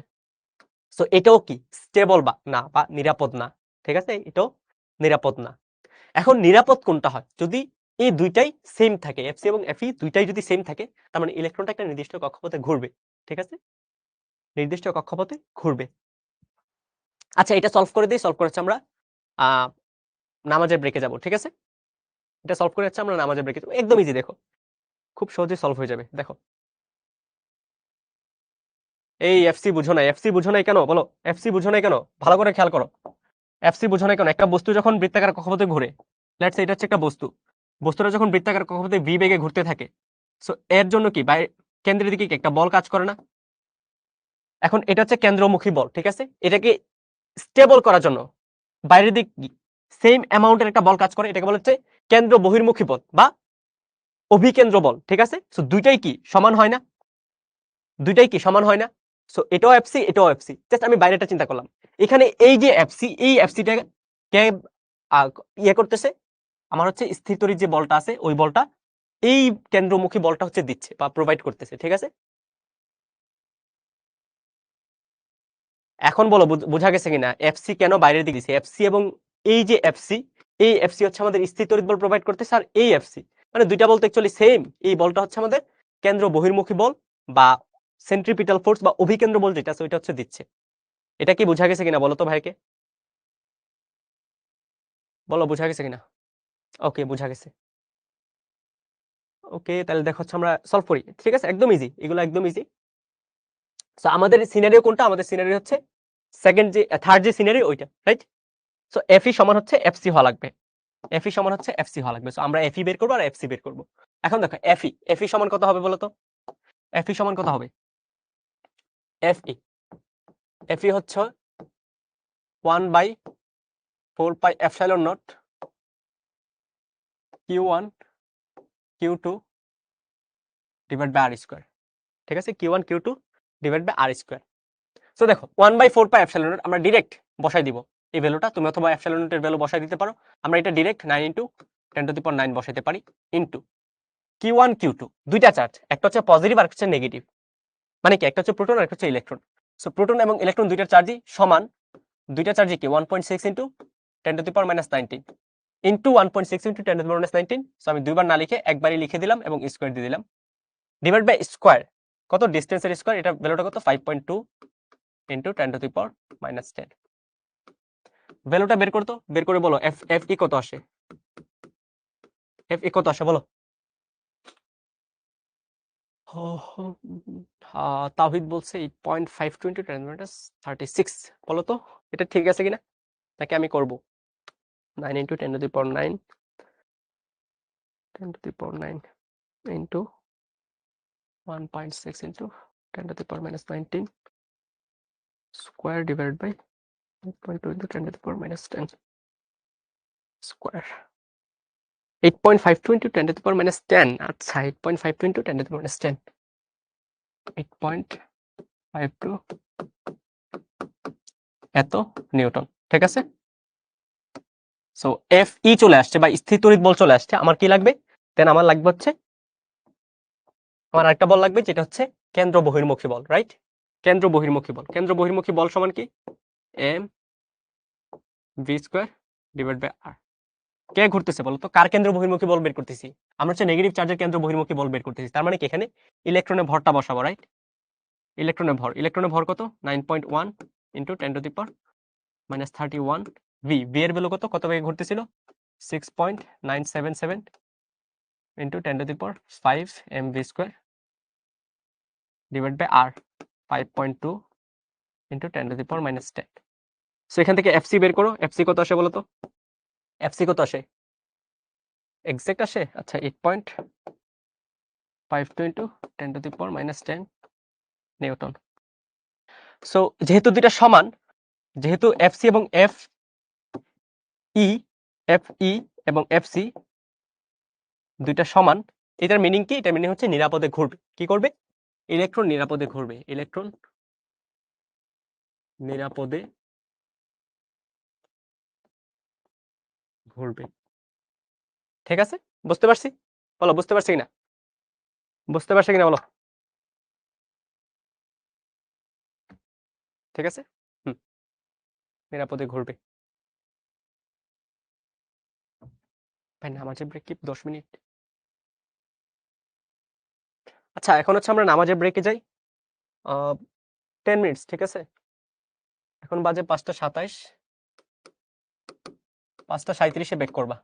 সো এটাও কি স্টেবল বা না, বা নিরাপদ না, ঠিক আছে, এটাও নিরাপদ না। এখন নিরাপদ কোনটা হয়? যদি এই দুইটাই সেম থাকে, Fc এবং Fe দুইটাই যদি সেম থাকে, তার মানে ইলেকট্রনটা একটা নির্দিষ্ট কক্ষপথে ঘুরবে, ঠিক আছে, নির্দিষ্ট কক্ষপথে ঘুরবে। আচ্ছা, এটা সলভ করে দিই। সলভ করেছে আমরা নামাজের ব্রেকে যাব, ঠিক আছে, এটা সলভ করে যাচ্ছে আমরা নামাজের ব্রেকে যাব, একদম ইজি, দেখো খুব সহজেই সলভ হয়ে যাবে। দেখো এই এফসি বুঝো না, এফসি বুঝো নাই কেন বলো, এফসি বুঝো নাই কেন, ভালো করে খেয়াল করো। এফসি বুঝো নাই কেন? একটা বস্তু যখন বৃত্তাকার কক্ষপথে ঘুরে, লেটস সে এটা হচ্ছে একটা বস্তু, বস্তুটা যখন বৃত্তাকার কক্ষপথে ভি বেগে ঘুরতে থাকে, সো এর জন্য কি কেন্দ্রের দিকে কি একটা বল কাজ করে না? এখন এটা হচ্ছে কেন্দ্রমুখী বল, ঠিক আছে, এটাকে স্টেবল করার জন্য বাইরের দিক সেম অ্যামাউন্টের একটা বল কাজ করে, এটাকে বলা হচ্ছে কেন্দ্র বহির্মুখী বল বা অভিকেন্দ্র বল, ঠিক আছে। সো দুইটাই কি সমান হয় না? দুইটাই কি সমান হয় না? সো এটাও এফসি, এটাও এফসি, জাস্ট আমি বাইরেটা চিন্তা করলাম। এখানে এই যে এফসি, এই এফসিটা কে ইয়ে করতেছে, আমার হচ্ছে স্থির তড়িৎ যে বলটা আছে ওই বলটা এই কেন্দ্রমুখী বলটা হচ্ছে দিচ্ছে বা প্রোভাইড করতেছে, ঠিক আছে। এখন বলো বোঝা গেছে কিনা এফসি কেন বাইরের দিকে দিচ্ছে? এফসি এবং এই যে এফসি, এই এফসি হচ্ছে আমাদের স্থির তড়িৎ বল প্রোভাইড করতেছে, আর এই এফসি মানে দুইটা বলতে অ্যাকচুয়ালি সেম, এই বলটা হচ্ছে আমাদের কেন্দ্র বহির্মুখী বল বা সেন্ট্রিপিটাল ফোর্স বা অভিকেন্দ্র বল যেটা আছে ওইটা হচ্ছে দিচ্ছে। এটা কি বোঝা গেছে কিনা বলো তো ভাইকে, বলো বোঝা গেছে কিনা? ওকে, বোঝা গেছে। ওকে, তাহলে দেখো হচ্ছে আমরা সলভ করি, ঠিক আছে, একদম ইজি, এগুলো একদম ইজি। সো আমাদের সিনারিও কোনটা? আমাদের সিনারি হচ্ছে থার্ড যে সিনারি ওইটা, রাইট। সো এফই সমান হচ্ছে এফসি হওয়া লাগবে, এফই সমান হচ্ছে এফসি হওয়া লাগবে। সো আমরা এফই বের করবো আর এফসি বের করবো। এখন দেখো এফই সমান কত হবে বলো তো? এফই সমান কত হবে? এফই এফই হচ্ছে 1/4πε0 Q1 Q2 divide by R square, ঠিক আছে, Q1 Q2 divide by R square. So দেখো 1/4πε0 আমরা ডিরেক্ট বসাই দিব এই ভ্যালুটা, তুমি অথবা এপসিলন এর ভ্যালু বসাই দিতে পারো। আমরা এটা ডিরেক্ট 9 × 10⁹ বসাইতে পারি ইনটু Q1 Q2 দুইটা চার্জ, একটা হচ্ছে পজিটিভ আর একটা হচ্ছে নেগেটিভ, মানে কি একটা হচ্ছে প্রোটন আর একটা হচ্ছে ইলেকট্রন। সো প্রোটন এবং ইলেকট্রন দুইটার চার্জই সমান, দুইটা চার্জই কি 1.6 × 10⁻19 ইনটু 1.6 × 10⁻19। সো আমি দুইবার না লিখে একবারই লিখে দিলাম এবং স্কোয়ার দিয়ে দিলাম, ডিভাইড বাই স্কোয়ার, কত ডিস্টেন্সের স্কোয়ার, এটা ভ্যালুটা কত 5.2 × 10⁻10। ভ্যালুটা বের করতো, বের করে বলো এফ এফ ই কত আসে, এফ ই কত আসে বলো। তাওহিদ বলছে 8.52 × 10⁻36, বলো তো এটা ঠিক আছে কিনা, নাকি আমি করব 9 × 10⁹9 into 1.6 × 10⁻19 square divide by 8.2 × 10⁻10 square, 8.52 × 10⁻10, আচ্ছা 8.52 × 10⁻10, 8.52 এত নিউটন, ঠিক আছে। সো এফ ই চলে আসছে বা স্থির তড়িৎ বল চলে আসছে, আমার কি লাগবে দেন? আমার লাগবে হচ্ছে, আমার আরেকটা বল লাগবে যেটা হচ্ছে কেন্দ্র বহির্মুখী বল, রাইট, কেন্দ্র বহির্মুখী বল। কেন্দ্র বহির্মুখী বল সমান কি M V square divide by R. কে ঘুরতেছে বলতো, কার কেন্দ্র বহির্মুখী বল বের করতেছি? আমরা হচ্ছে নেগেটিভ চার্জের কেন্দ্র বহির্মুখী বল বের করতেছি, তার মানে কি এখানে ইলেকট্রনের ভরটা বসাবো, রাইট, ইলেকট্রনের ভর কত 9.1 × 10⁻31 ভি, ভি এর ভ্যালু কত, কত বেগে ঘুরতেছিল 6.977 × 10⁵ mv square divide by R 5.2 × 10⁻10। So এখান থেকে এফসি বের করো, এফসি কত আসে বলো তো, এফসি কত আসে, এক্সাক্ট আসে, আচ্ছা 8.52 × 10⁻10 নিউটন। সো যেহেতু দুইটা সমান, যেহেতু এফসি এবং এফ ই এবং এফসি দুইটা সমান, এটার মিনিং কি? এটার মিনিং হচ্ছে নিরাপদে ঘুরবে, কি করবে, ইলেকট্রন নিরাপদে ঘুরবে, ইলেকট্রন নিরাপদে ঘুরবে। ঠিক আছে? বুঝতে পারছি? বলো বুঝতে পারছি কিনা? বুঝতে পারছো কিনা বলো? ঠিক আছে? হুম, নিরাপদে ঘুরবে। ভাই নামাজের ব্রেক কি 10 মিনিট? আচ্ছা এখন হচ্ছে আমরা নামাজের ব্রেকে যাই। 10 মিনিটস ঠিক আছে? এখন বাজে 5টা 27, 5টা 37-এ ব্রেক করবা।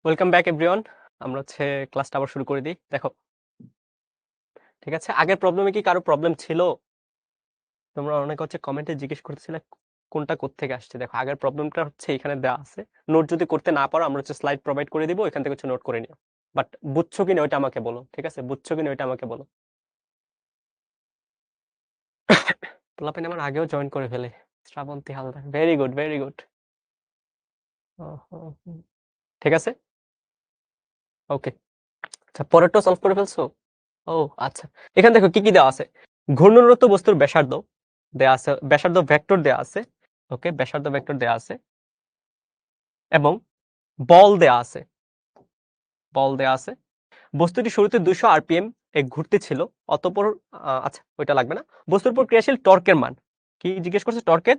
Welcome back everyone. আমরা হচ্ছে ক্লাসটা আবার শুরু করে দিই। দেখো, ঠিক আছে, আগের প্রবলেমে কি কারো প্রবলেম ছিল? তোমরা অনেক হচ্ছে কমেন্টে জিজ্ঞেস করতেছিলে কোনটা কোত্থেকে আসছে। দেখো, আগের প্রবলেমটা হচ্ছে এখানে দেওয়া আছে। নোট যদি করতে না পারো আমরা হচ্ছে স্লাইড প্রোভাইড করে দিব, এখান থেকে হচ্ছে নোট করে নিও। বাট বুঝছো কিনা ওইটা আমাকে বলো, ঠিক আছে? বুঝছো কিনা ওইটা আমাকে বলো। পোলাপেন আমার আগেও জয়েন করে ফেলে। Shrabanti Haldar, very good, very good. ঠিক আছে, ওকে। আচ্ছা, পরেরটা সলভ করে ফেলছো? ও আচ্ছা, এখানে দেখো কি কি দেওয়া আছে। ঘূর্ণনরত বস্তুর ব্যাসার্ধ দেওয়া আছে, ব্যাসার্ধ ভেক্টর দেওয়া আছে। ওকে, ব্যাসার্ধ ভেক্টর দেওয়া আছে এবং বল দেওয়া আছে। বল দেওয়া আছে। বস্তুটি শুরুতে 200 আরপিএম এ ঘুরতেছিল, অতঃপর আচ্ছা ওইটা লাগবে না। বস্তুর উপর ক্রিয়াশীল টর্কের মান কি জিজ্ঞেস করছে? টর্কের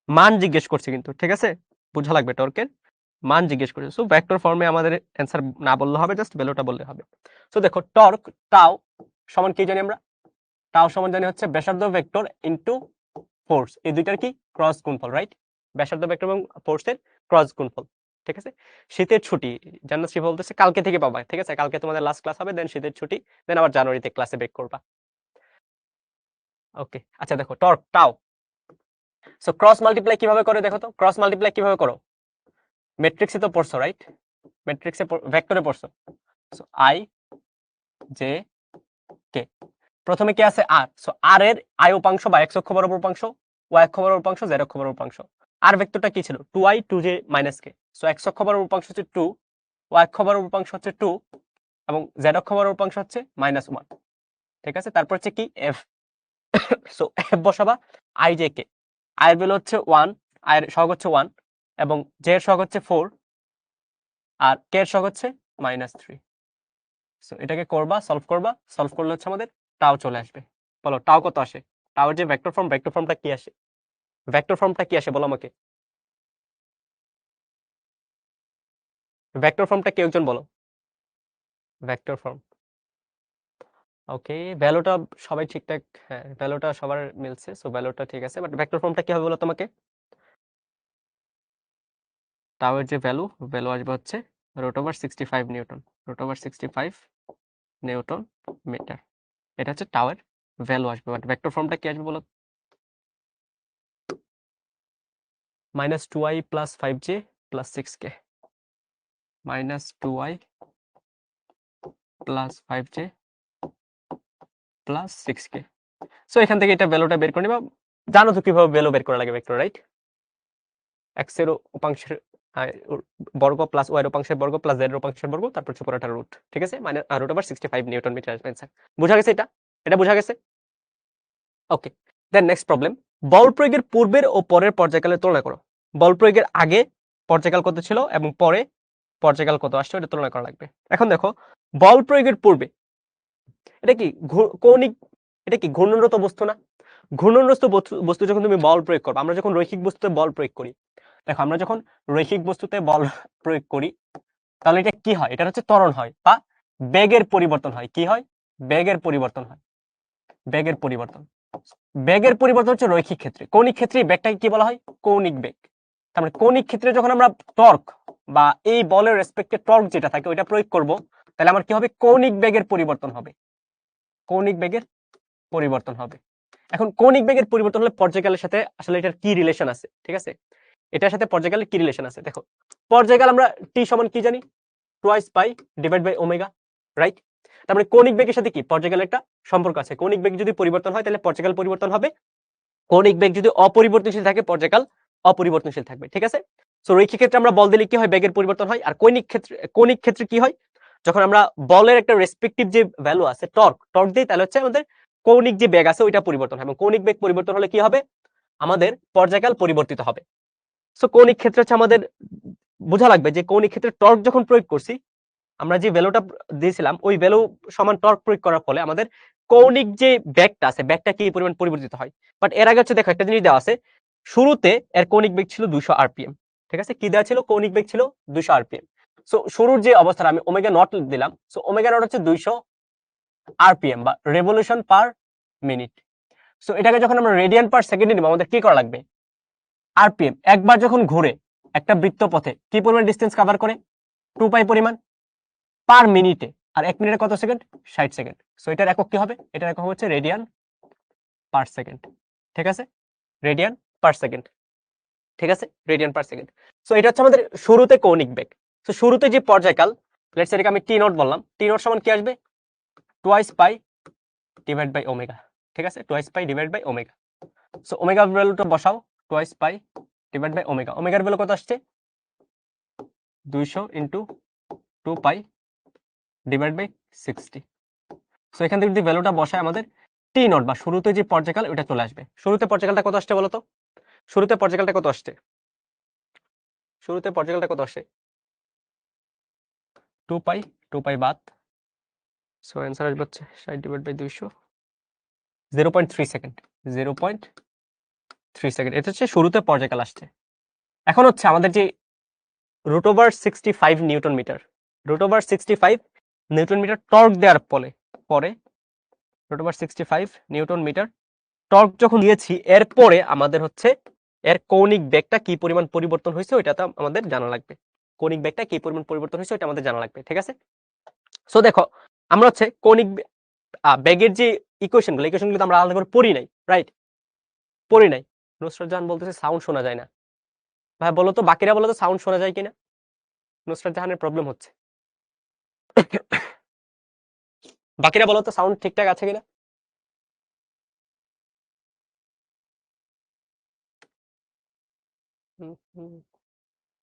মান জিজ্ঞেস করছে কিন্তু, ঠিক আছে? বোঝা লাগবে, টর্কের মান জিজ্ঞেস করছে। সো ভেক্টর ফর্মে আমাদের অ্যান্সার না বললে হবে, জাস্ট ভ্যালুটা বললে হবে। সো দেখো, টর্ক টাও সমান কি জানি আমরা? টাও সমান জানি হচ্ছে ব্যাসার্ধ ভেক্টর ইনটু ফোর্স, এই দুইটার কি ক্রস গুণফল, রাইট? ব্যাসার্ধ ভেক্টর এবং ফোর্সের ক্রস গুণফল, ঠিক আছে? শীতের ছুটি, জান্নাত শিফা বলতেছে কালকে থেকে পাবা, ঠিক আছে? কালকে তোমাদের লাস্ট ক্লাস হবে, দেন শীতের ছুটি, দেন আবার জানুয়ারিতে ক্লাসে ব্রেক করবা। ওকে, আচ্ছা দেখো, টর্ক টাও। সো ক্রস মাল্টিপ্লাই কিভাবে করে দেখো তো? ক্রস মাল্টিপ্লাই কিভাবে করো? ম্যাট্রিক্সে তো পড়ছো, রাইট? ম্যাট্রিক্সে ভেক্টরে পড়ছো। সো আই জে কে, প্রথমে কি আছে? আর। সো আর এর আই উপাংশ বা এক্স অক্ষ বরাবর উপাংশ, ওয়াই অক্ষ বরাবর উপাংশ, জেড অক্ষ বরাবর উপাংশ। আর ভেক্টরটা কি ছিল? 2i 2j - কে। সো এক্স অক্ষ বরাবর উপাংশ হচ্ছে 2, ওয়াই অক্ষ বরাবর উপাংশ হচ্ছে 2 এবং জেড অক্ষ বরাবর উপাংশ হচ্ছে -1, ঠিক আছে? তারপর হচ্ছে কি এফ। সো এফ বসাবা আই জে কে। আই এর ভ্যালু হচ্ছে 1, আই এর সহগ হচ্ছে 1 এবং জে এর সহগ হচ্ছে 4 আর কে এর সহগ হচ্ছে -3। সো এটাকে করবা, সলভ করবা, সলভ করলে হচ্ছে আমাদের টাও চলে আসবে। বলো টাও কত আসে? টাও এর যে ভেক্টর ফর্ম, ভেক্টর ফর্মটা কি আসে? ভেক্টর ফর্মটা কি আসে বলো আমাকে? ভেক্টর ফর্মটা কেউ একজন বলো। ভেক্টর ফর্ম, ওকে, ভ্যালুটা সবাই ঠিকঠাক, হ্যাঁ ভ্যালুটা সবার মিলছে, সো ভ্যালুটা ঠিক আছে। বাট ভেক্টর ফর্মটা কি হবে বলো তোমাকে? টাও এর যে ভ্যালু, ভ্যালু আসবে হচ্ছে √65 নিউটন, √65 নিউটন মিটার। এটা হচ্ছে টাও এর ভ্যালু আসবে। বাট ভেক্টর ফর্মটা কি আসবে বলো? -2i + 5j + 6k, -2i + 5j + 6k। So এখান থেকে এটা ভ্যালুটা বের করে নিবা। জানো তো কিভাবে ভ্যালু বের করা লাগে ভেক্টর, রাইট? এক্স এর উপাংশের বর্গ প্লাস ওয়াই এর উপাংশের বর্গ প্লাস জেড এর উপাংশের বর্গ, তারপর হচ্ছে পুরোটা রুট, ঠিক আছে? মানে √65 নিউটন মিটার আসবে অ্যান্সার। বোঝা গেছে? এটা বোঝা গেছে? ওকে, দেন নেক্সট প্রবলেম। বল প্রয়োগের পূর্বের ও পরের পর্যায়কালের তুলনা করো। বল প্রয়োগের আগে পর্যায়কাল কত ছিল এবং পরে পর্যায়কাল কত আসছে, এটা তুলনা করা লাগবে। এখন দেখো, বল প্রয়োগের পূর্বে এটা কি কৌণিক, এটা কি ঘূর্ণনরত বস্তু না? ঘূর্ণনরত বস্তু যখন তুমি বল প্রয়োগ করবে, আমরা যখন রৈখিক বস্তুতে বল প্রয়োগ করি, দেখো আমরা যখন রৈখিক বস্তুতে বল প্রয়োগ করি তাহলে এটা কি হয়? এটা হচ্ছে ত্বরণ হয় বা বেগের পরিবর্তন হয়। কি হয়? বেগের পরিবর্তন হয়। বেগের পরিবর্তন, বেগের পরিবর্তন হচ্ছে রৈখিক ক্ষেত্রে। কৌণিক ক্ষেত্রে বেগটাকে কি বলা হয়? কৌণিক বেগ। তার মানে কৌণিক ক্ষেত্রে যখন আমরা টর্ক বা এই বলের রেসপেক্টে টর্ক যেটা থাকে ওইটা প্রয়োগ করব, তাহলে আমার কি হবে? কৌণিক বেগের পরিবর্তন হবে। কৌণিক বেগের পরিবর্তন হবে। এখন কৌণিক বেগের পরিবর্তন হলে পর্যায়কালের সাথে আসলে এটার কি রিলেশন আছে, ঠিক আছে? এটার সাথে পর্যায়কালের কি রিলেশন আছে দেখো। পর্যায়কাল আমরা টি সমান কি জানি? 2π / ω, রাইট? তার মানে কৌণিক বেগের সাথে কি পর্যায়কালের একটা সম্পর্ক আছে। কৌণিক বেগ যদি পরিবর্তন হয় তাহলে পর্যায়কাল পরিবর্তন হবে। কৌণিক বেগ যদি অপরিবর্তনশীল থাকে পর্যায়কাল অপরিবর্তনশীল থাকবে, ঠিক আছে? সো রৈখিক ক্ষেত্রে আমরা বল দিলে কি হয়? বেগের পরিবর্তন হয়। আর কৌণিক ক্ষেত্রে কি হয়? যখন আমরা বলের একটা রেসপেক্টিভ যে ভ্যালু আছে টর্ক দিই, তাহলে হচ্ছে আমাদের কৌণিক যে বেগ আছে ওইটা পরিবর্তন হবে। এবং কৌণিক বেগ পরিবর্তন হলে কি হবে? আমাদের পর্যায়কাল পরিবর্তিত হবে। সো কৌণিক ক্ষেত্রে হচ্ছে আমাদের বোঝা লাগবে যে কৌণিক ক্ষেত্রে টর্ক যখন প্রয়োগ করছি, আমরা যে ভ্যালুটা দিয়েছিলাম ওই ভ্যালু সমান টর্ক প্রয়োগ করার ফলে আমাদের কৌণিক যে বেগটা আছে বেগটা কি পরিমাণ পরিবর্তিত হয়। বাট এর আগে হচ্ছে দেখো একটা জিনিস দেওয়া আছে, শুরুতে এর কৌণিক বেগ ছিল 200 আরপিএম, ঠিক আছে? কি দেওয়া ছিল? কৌণিক বেগ ছিল 200 আরপিএম। সো শুরুর যে অবস্থাটা আমি ওমেগা নট দিলাম, সো ওমেগা নট হচ্ছে 200 আরপিএম বা রেভলিউশন পার মিনিট। সো এটাকে যখন আমরা রেডিয়ান পার সেকেন্ডে নিব, আমাদের কি করা লাগবে? আরপিএম একবার যখন ঘুরে একটা বৃত্ত পথে কি পরিমাণ ডিসটেন্স কভার করে? 2 পাই পরিমাণ পার মিনিটে, আর 1 মিনিটে কত সেকেন্ড? 60 সেকেন্ড। সো এটার একক কি হবে? এটার একক হচ্ছে রেডিয়ান পার সেকেন্ড। ঠিক আছে, রেডিয়ান পার সেকেন্ড। ঠিক আছে, রেডিয়ান পার সেকেন্ড। সো এটা হচ্ছে আমাদের শুরুতে কৌণিক বেগ। সো শুরুতে যে পর্যায়কাল, লেটস এটাকে আমি টি নট বললাম, টি নট সমান কি আসবে? Twice pi divide by omega. ঠিক আছে, twice pi divide by omega. So omega ভ্যালুটা বসাও, twice pi divide by omega. ওমেগার ভ্যালু কত আসছে? 200 into 2 pi divide by 60। So এখান থেকে যদি ভ্যালুটা বসায় আমাদের টি নট বা শুরুতে যে পর্যায়কাল ওটা চলে আসবে। শুরুতে পর্যায়কালটা কত আসছে বলো তো? শুরুতে পর্যায়কালটা কত আসছে? শুরুতে পর্যায়কালটা কত আসে? 2 পাই, 2 পাই বাদ। সো অ্যান্সার আসবে হচ্ছে 60 ডিভাইড বাই 200, 0.3 সেকেন্ড। 0.3 সেকেন্ড। এটা হচ্ছে শুরুতে পর্যায়কাল আসছে। এখন হচ্ছে আমাদের যে √65 newton metre, √65 newton metre torque দেওয়ার পরে √65 নিউটন মিটার টর্ক যখন দিয়েছি, এরপরে আমাদের হচ্ছে এর কৌণিক বেগটা কি পরিমাণ পরিবর্তন হয়েছে ওইটা তো আমাদের জানা লাগবে। কৌণিক বেগটা কি পরিমাণ পরিবর্তন হয়েছে ওটা আমাদের জানা লাগবে। ঠিক আছে, সো দেখো আমরা হচ্ছে কৌণিক বেগের যে ইকুয়েশনগুলো আমরা আলাদা করে পড়ি নাই, রাইট? পড়ি নাই। নুসরাত জাহান বলতেছে সাউন্ড শোনা যায় না। ভাই বলো তো, বাকিরা বলো তো সাউন্ড শোনা যায় কিনা? নুসরাত জাহানের প্রবলেম হচ্ছে। বাকিরা বলো তো সাউন্ড ঠিকঠাক আছে কিনা?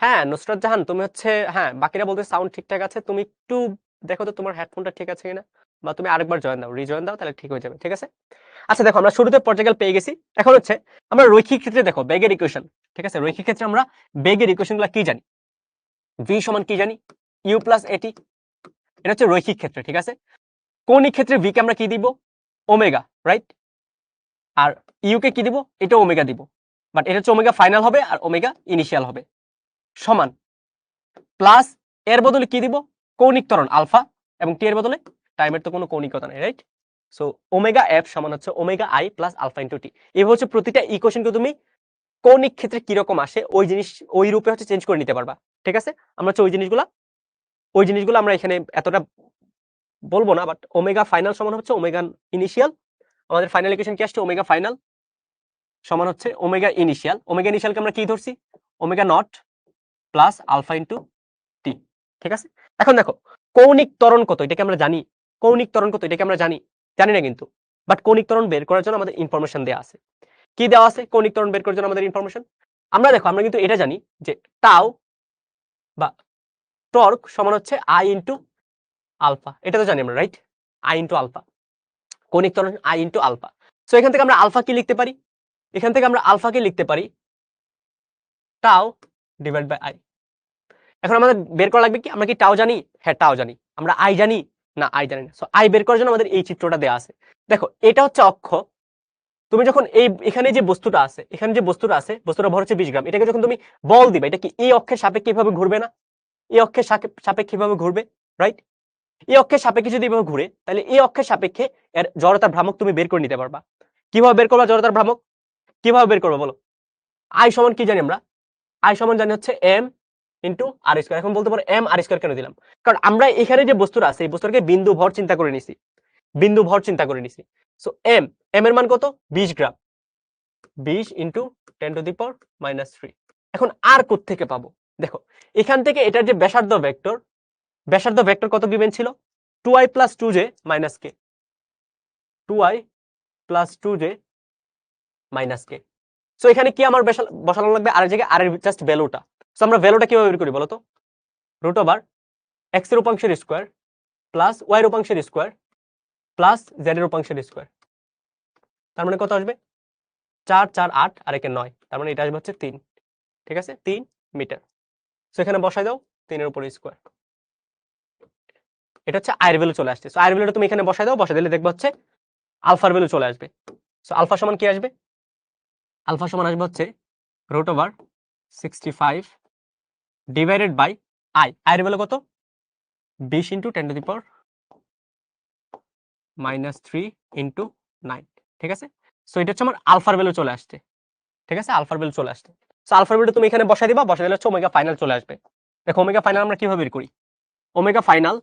হ্যাঁ নুসরাত জাহান, তুমি হচ্ছে, হ্যাঁ বাকিরা বলতে সাউন্ড ঠিকঠাক আছে, তুমি একটু দেখো তো তোমার হেডফোনটা ঠিক আছে কিনা, বা তুমি আরেকবার জয়েন দাও, রিজয়েন দাও, তাহলে ঠিক হয়ে যাবে। ঠিক আছে, আচ্ছা দেখো আমরা শুরুতে পর্যায়কাল পেয়ে গেছি। এখন হচ্ছে আমরা রৈখিক ক্ষেত্রে দেখো বেগের ইকুয়েশন। ঠিক আছে, রৈখিক ক্ষেত্রে আমরা বেগের ইকুয়েশনগুলো কি জানি? ভি সমান কি জানি? ইউ প্লাস এটি। এটা হচ্ছে রৈখিক ক্ষেত্রে। ঠিক আছে, কৌণিক ক্ষেত্রে ভি কে আমরা কি দিব? Omega, right? আর ইউ কে কি দিব? এটা ওমেগা দিব, বাট এটা হচ্ছে ওমেগা ফাইনাল হবে আর ওমেগা ইনিশিয়াল হবে, সমান প্লাস এর বদলে কি দিব? কৌণিক ত্বরণ আলফা, এবং টি এর বদলে টাইমের তো কোনো কৌণিকতা নেই, রাইট? সো ওমেগা এফ সমান হচ্ছে omega I plus alpha into T. এইভাবে হচ্ছে প্রতিটা ইকুয়েশনকে তুমি কৌণিক ক্ষেত্রে কিরকম আসে ওই জিনিস ওই রূপে হচ্ছে চেঞ্জ করে নিতে পারবা। ঠিক আছে, আমরা হচ্ছে ওই জিনিসগুলো আমরা এখানে এতটা বলবো না, বাট ওমেগা ফাইনাল সমান হচ্ছে ওমেগা ইনিশিয়াল। আমাদের ফাইনাল ইকুয়েশন কি আসছে? ওমেগা ফাইনাল সমান হচ্ছে ওমেগা ইনিশিয়াল। ওমেগা ইনিশিয়ালকে আমরা কি ধরছি? Omega naught plus alpha into T. ঠিক আছে, এখন দেখো কৌণিক ত্বরণ কত এটাকে আমরা জানি? কৌণিক ত্বরণ কত এটাকে আমরা জানি? জানি না কিন্তু, বাট কৌণিক ত্বরণ বের করার জন্য আমাদের ইনফরমেশন দেওয়া আছে। কি দেওয়া আছে কৌণিক ত্বরণ বের করার জন্য আমাদের ইনফরমেশন? আমরা দেখো আমরা কিন্তু এটা জানি যে টাও বা টর্ক সমান হচ্ছে আই ইনটু আলফা। এটা তো জানি আমরা, রাইট? আই ইনটু আলফা, কৌণিক ত্বরণ আই ইনটু আলফা। সো এখান থেকে আমরা আলফা কি লিখতে পারি? এখান থেকে আমরা আলফাকে লিখতে পারি টাও ডিভাইড বাই আই। এখন আমাদের বের করা লাগবে কি? আমরা কি টাও জানি? হ্যাঁ টাও জানি। আমরা আই জানি? না আই জানি না। সো আই বের করার জন্য আমাদের এই চিত্রটা দেওয়া আছে। দেখো এটা হচ্ছে অক্ষ। তুমি যখন এখানে যে বস্তুটা আছে, বস্তুটা ভর হচ্ছে 20 গ্রাম, এটাকে যখন তুমি বল দিবে, এটা কি এই অক্ষের সাপেক্ষে কিভাবে ঘুরবে না? এই অক্ষের সাপেক্ষে কিভাবে ঘুরবে, রাইট? এই অক্ষের সাপেক্ষে যদি এভাবে ঘুরে, তাহলে এই অক্ষের সাপেক্ষে এর জড়তার ভ্রামক তুমি বের করে নিতে পারবা। কিভাবে বের করবা জড়তার ভ্রামক? কিভাবে বের করবা বলো? আই সমান কি জানি আমরা? আই সমান জানি হচ্ছে এম ইন্টু আর স্কয়ার। এখন বলতে পারো এম আর স্কয়ার কেন দিলাম? কারণ আমরা এখানে যে বস্তুটা আছে এই বস্তুটাকে বিন্দু ভর চিন্তা করে নিছি, সো এম এর মান কত? 20 গ্রাম। 20 ইন্টু 10 টু দি পাওয়ার -3। এখন আর কোত্থেকে পাবো? দেখো এখান থেকে এটার যে ব্যাসার্ধ ভেক্টর কত গিভেন ছিল? 2i প্লাস 2j মাইনাস কে, 2i প্লাস 2j মাইনাস কে। সো এখানে কি আমার বসানো লাগবে? আর জায়গায় আর এর জাস্ট ভ্যালুটা। সো আমরা ভ্যালুটা কিভাবে বের করি বলো তো? রুট ওভার x এর উপাংশের স্কয়ার প্লাস y এর উপাংশের স্কয়ার প্লাস z এর উপাংশের স্কয়ার। তার মানে কত আসবে? 4 4 8 আর একে 9, তার মানে এটা আসবে হচ্ছে 3। ঠিক আছে, 3 মিটার। সো এখানে বসাই দাও 3 এর উপর স্কয়ার। এটা হচ্ছে আয়ের ভ্যালু চলে আসছে। সো আয়ের ভ্যালুটা তুমি এখানে বসাই দাও, বসাই দিলে দেখবে হচ্ছে আলফার ভ্যালু চলে আসবে। সো আলফা সমান কি আসবে? আলফা সমান আসবে হচ্ছে root over 65 divided by I. আয়ের ভ্যালু কত? 20 into 10 to the power -3 into 9। ঠিক আছে, সো এটা হচ্ছে আমার আলফার ভ্যালু চলে আসছে। ঠিক আছে, আলফার ভ্যালু চলে আসছে। সো আলফার ভ্যালু তুমি এখানে বসাই দিবা, বসাই দিলে হচ্ছে ওমেগা ফাইনাল চলে আসবে। দেখো ওমেগা ফাইনাল আমরা কিভাবে বের করি? ওমেগা ফাইনাল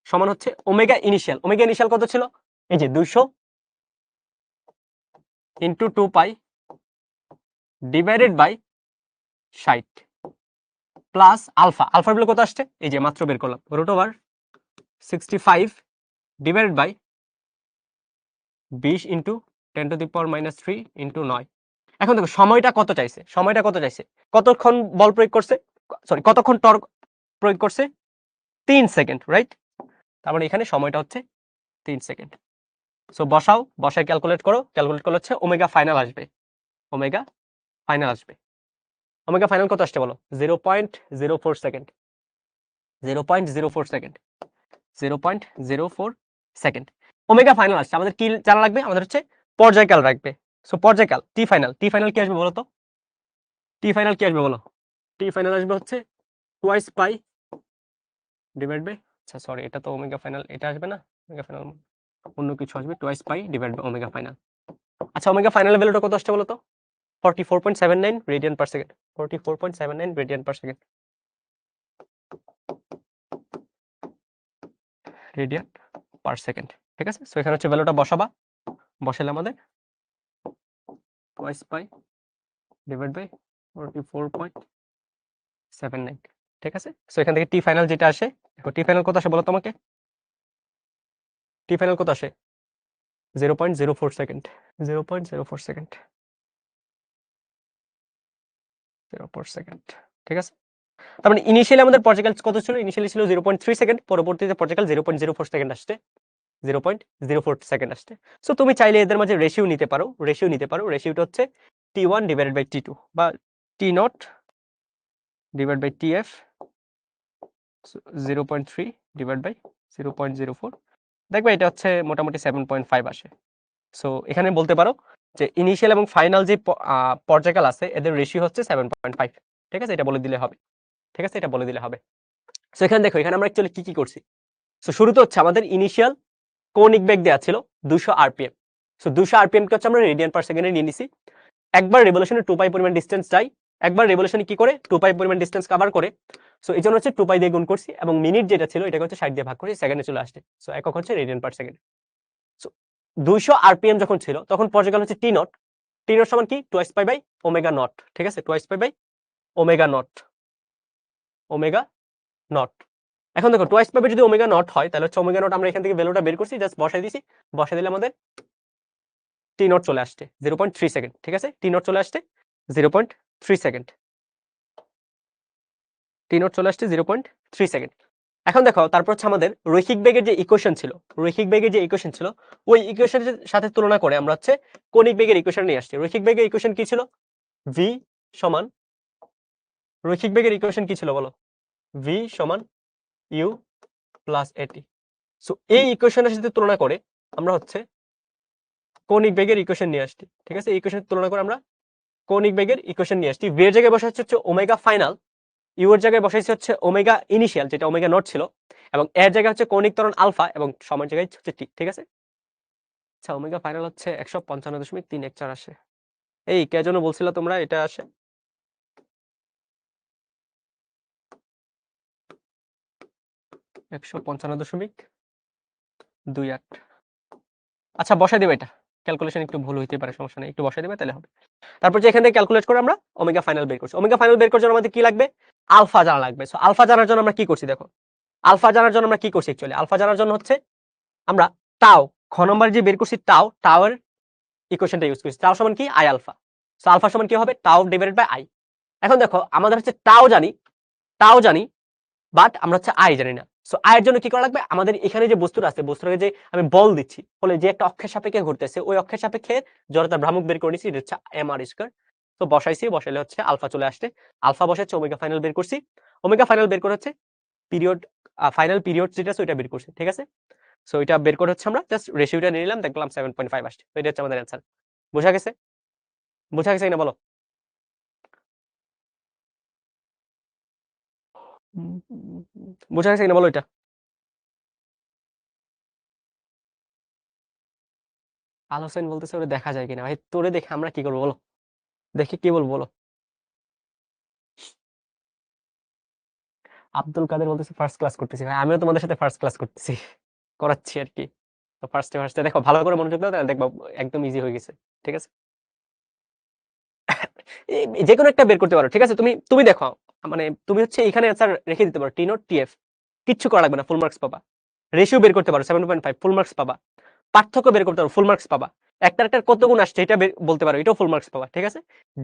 সমান হচ্ছে ওমেগা ইনিশিয়াল। ওমেগা ইনিশিয়াল কত ছিল? এই যে 200 into 2 pi divided by 60 plus alpha. আলফার ভ্যালু কত আসছে? এই যে মাত্র বের করলাম, root over 65 divided by 20 into 10 to the power -3 into 9। এখন দেখো সময়টা কত চাইছে, সময়টা কত চাইছে, কতক্ষণ বল প্রয়োগ করছে, সরি কতক্ষণ টর্ক প্রয়োগ করছে? 3 সেকেন্ড, রাইট? তার মানে এখানে সময়টা হচ্ছে 3 সেকেন্ড। সো বসাও, বসায় ক্যালকুলেট করো, ক্যালকুলেট করলে হচ্ছে ওমেগা ফাইনাল আসবে, ওমেগা ফাইনাল আসবে। ওমেগা ফাইনাল কত আসছে বলো? 0.04 second, 0.04 second, 0.04 second omega final আসছে। আমাদের কি জানা লাগবে? আমাদের হচ্ছে পর্যায়কাল রাখবে। সো পর্যায়কাল টি ফাইনাল, টি ফাইনাল কি আসবে বলো তো? টি ফাইনাল কি আসবে বলো? টি ফাইনাল আসবে হচ্ছে টুয়াইস পাই ডিভাইড বাই, আচ্ছা সরি এটা তো ওমেগা ফাইনাল, এটা আসবে না, ওমেগা ফাইনাল অন্য কিছু আসবে, twice pi divide by omega final. আচ্ছা ওমেগা ফাইনালের ভ্যালুটা কত আসছে বলো তো? 44.79 radian per second, 44.79 radian per second, radian per second. ঠিক আছে, সো এখানে হচ্ছে ভ্যালুটা বসাবা, বসালে আমাদের টুয়াইস পাই ডিভাইড বাই 44.79। ঠিক আছে, সো এখান থেকে টি ফাইনাল যেটা আসে, দেখো টি ফাইনাল কত আসে বলো তোমাকে? টি ফাইনাল কত আসে? 0.04 সেকেন্ড, 0.04 সেকেন্ড, 04 সেকেন্ড। ঠিক আছে, তার মানে ইনিশিয়ালি আমাদের পর্যায়কাল কত ছিল? ইনিশিয়ালি ছিল 0.3 সেকেন্ড, পরবর্তীতে পর্যায়কাল 0.04 সেকেন্ড আসছে, 0.04 সেকেন্ড আসছে। সো তুমি চাইলে এদের মাঝে রেশিও নিতে পারো, রেশিও নিতে পারো। রেশিওটা হচ্ছে T1 ডিভাইডেড বাই T2 বা T0 divide by TF 0.3 divide by 0.04। দেখবে এটা হচ্ছে মোটামুটি 7.5 আসে। সো এখানে বলতে পারো যে ইনিশিয়াল এবং ফাইনাল যে পর্যায়কাল আছে এদের রেশিও হচ্ছে 7.5। ঠিক আছে, এটা বলে দিলে হবে। ঠিক আছে, এটা বলে দিলে হবে। সো এখানে দেখো, এখানে আমরা অ্যাকচুয়ালি কি করছি। সো শুরুতে হচ্ছে আমাদের ইনিশিয়াল কৌণিক বেগ দেওয়া ছিল 200 আরপিএম। সো 200 আরপিএম কে হচ্ছে আমরা রেডিয়ান পার সেকেন্ডে নিয়ে নিছি। একবার রেভলিউশনে 2 পাই পরিমাণ ডিসটেন্স যায়, একবার রেভলিউশনে কি করে 2 পাই পরিমাণ ডিসটেন্স কভার করে। সো এই জন্য হচ্ছে 2 পাই দিয়ে গুণ করছি এবং মিনিট যেটা ছিল এটাকে হচ্ছে 60 দিয়ে ভাগ করে সেকেন্ডে চলে আসছে। সো একক হচ্ছে radian per second. So 200 RPM যখন ছিল তখন পর্যায়কাল হচ্ছে টি নট। টি নট সমান কি? Twice pi by omega naught. ঠিক আছে, twice pi by omega naught, omega naught. এখন দেখো টুয়াইস পাই যদি ওমেগা নট হয় তাহলে হচ্ছে ওমেগা নট আমরা এখান থেকে ভ্যালুটা বের করছি, জাস্ট বসাই দিছি, বসাই দিলে আমাদের টি নট চলে আসছে 0.3 সেকেন্ড। ঠিক আছে, টি নট চলে আসছে 0.3 সেকেন্ড, টি নট চলে আসছে 0.3 সেকেন্ড। এখন দেখো তারপর হচ্ছে আমাদের রৈখিক বেগের যে ইকুয়েশন ছিল, রৈখিক বেগের যে ইকুয়েশন ছিল ওই ইকুয়েশনের সাথে তুলনা করে আমরা হচ্ছে কৌণিক বেগের ইকুয়েশন নিয়ে আসছি। রৈখিক বেগের ইকুয়েশন কি ছিল? ভি সমান, রৈখিক বেগের ইকুয়েশন কি ছিল বলো? ভি সমান ইউ প্লাস এটি। সো এই ইকুয়েশনের সাথে তুলনা করে আমরা হচ্ছে কৌণিক বেগের ইকুয়েশন নিয়ে আসছি। ঠিক আছে, এই ইকুয়েশনের তুলনা করে আমরা কৌণিক বেগের ইকুয়েশন নিয়ে আসছি। ভি এর জায়গায় বসা হচ্ছে ওমেগা ফাইনাল, ইউ এর জায়গায় বসাইছে হচ্ছে ওমেগা ইনিশিয়াল যেটা ওমেগা নট ছিল, এবং এর জায়গায় হচ্ছে কৌণিক ত্বরণ আলফা এবং সময়ের জায়গায় হচ্ছে টি। ঠিক আছে, আচ্ছা ওমেগা ফাইনাল হচ্ছে 155.314 আসে। এই কে যেন বলছিল তোমরা এটা আসে? একশো 55.28। আচ্ছা বসাই দেবে, এটা ক্যালকুলেশন একটু ভুল হইতে পারে, সমস্যা নেই, একটু বসাই দেবে তাহলে হবে। তারপর যে এখান থেকে ক্যালকুলেট করে আমরা ওমেগা ফাইনাল বের করছি। ওমেগা ফাইনাল বের করার জন্য আমাদের কি লাগবে? আলফা জানা লাগবে। সো আলফা জানার জন্য আমরা কি করছি দেখো, আলফা জানার জন্য আমরা কি করছি অ্যাকচুয়ালি, আলফা জানার জন্য হচ্ছে আমরা টাও, খ নম্বরে যে বের করছি টাও, টাও এর ইকুয়েশনটা ইউজ করছি। টাও সমান কি? I alpha. সো আলফা সমান কি হবে? টাও ডিভাইডেড বাই আই। এখন দেখো আমাদের হচ্ছে টাও জানি, টাও জানি, বাট আমরা হচ্ছে আই জানি না। সো আই এর জন্য কি করা লাগবে? আমাদের এখানে যে বস্তুটা আছে, বস্তুটাকে যে আমি বল দিচ্ছি, ফলে যে একটা অক্ষের সাপেক্ষে ঘুরতেছে ওই অক্ষের সাপেক্ষে জড়তার ভ্রামক বের করে নিছি, এটা হচ্ছে এম আর স্কয়ার। তো বসাইছি, বসাইলে হচ্ছে আলফা চলে আসছে, আলফা বসাচ্ছে, ওমেগা ফাইনাল বের করছি, ওমেগা ফাইনাল বের করে হচ্ছে পিরিয়ড, ফাইনাল পিরিয়ড যেটা আছে ওইটা বের করছি। ঠিক আছে, সো এটা বের করে হচ্ছে আমরা জাস্ট রেশিওটা নিয়ে নিলাম, দেখলাম 7.5 আসছে। তো এটা হচ্ছে আমাদের অ্যান্সার। বোঝা গেছে? বোঝা গেছে কিনা বলো? বোঝা গেছে কিনা বলো এটা? আল হোসেন বলতেছে ওরে দেখা যায় কিনা। ভাই তোরে দেখে আমরা কি করবো বলো, দেখে কি বলবো বলো? আব্দুল কাদের বলতেছে ফার্স্ট ক্লাস করতেছি। ভাই আমিও তোমাদের সাথে ফার্স্ট ক্লাস করতেছি, করাচ্ছি আর কি। তো ফার্স্টে দেখো, ভালো করে মনোযোগ দাও, তাহলে দেখবা একদম ইজি হয়ে গেছে। ঠিক আছে, যে কোনো একটা বের করতে পারো। ঠিক আছে, তুমি তুমি দেখো, মানে তুমি হচ্ছে এখানে অ্যান্সার রেখে দিতে পারো, টি নোট টিএফ, কিচ্ছু করা লাগবে না, ফুল মার্কস পাবা। রেশিও বের করতে পারো 7.5, ফুল মার্কস পাবা। পার্থক্য বের করতে পারো, ফুল মার্কস পাবা। একটার কত গুণ আসছে এটা বলতে পারো, এটাও ফুল মার্কস পাবা। ঠিক আছে,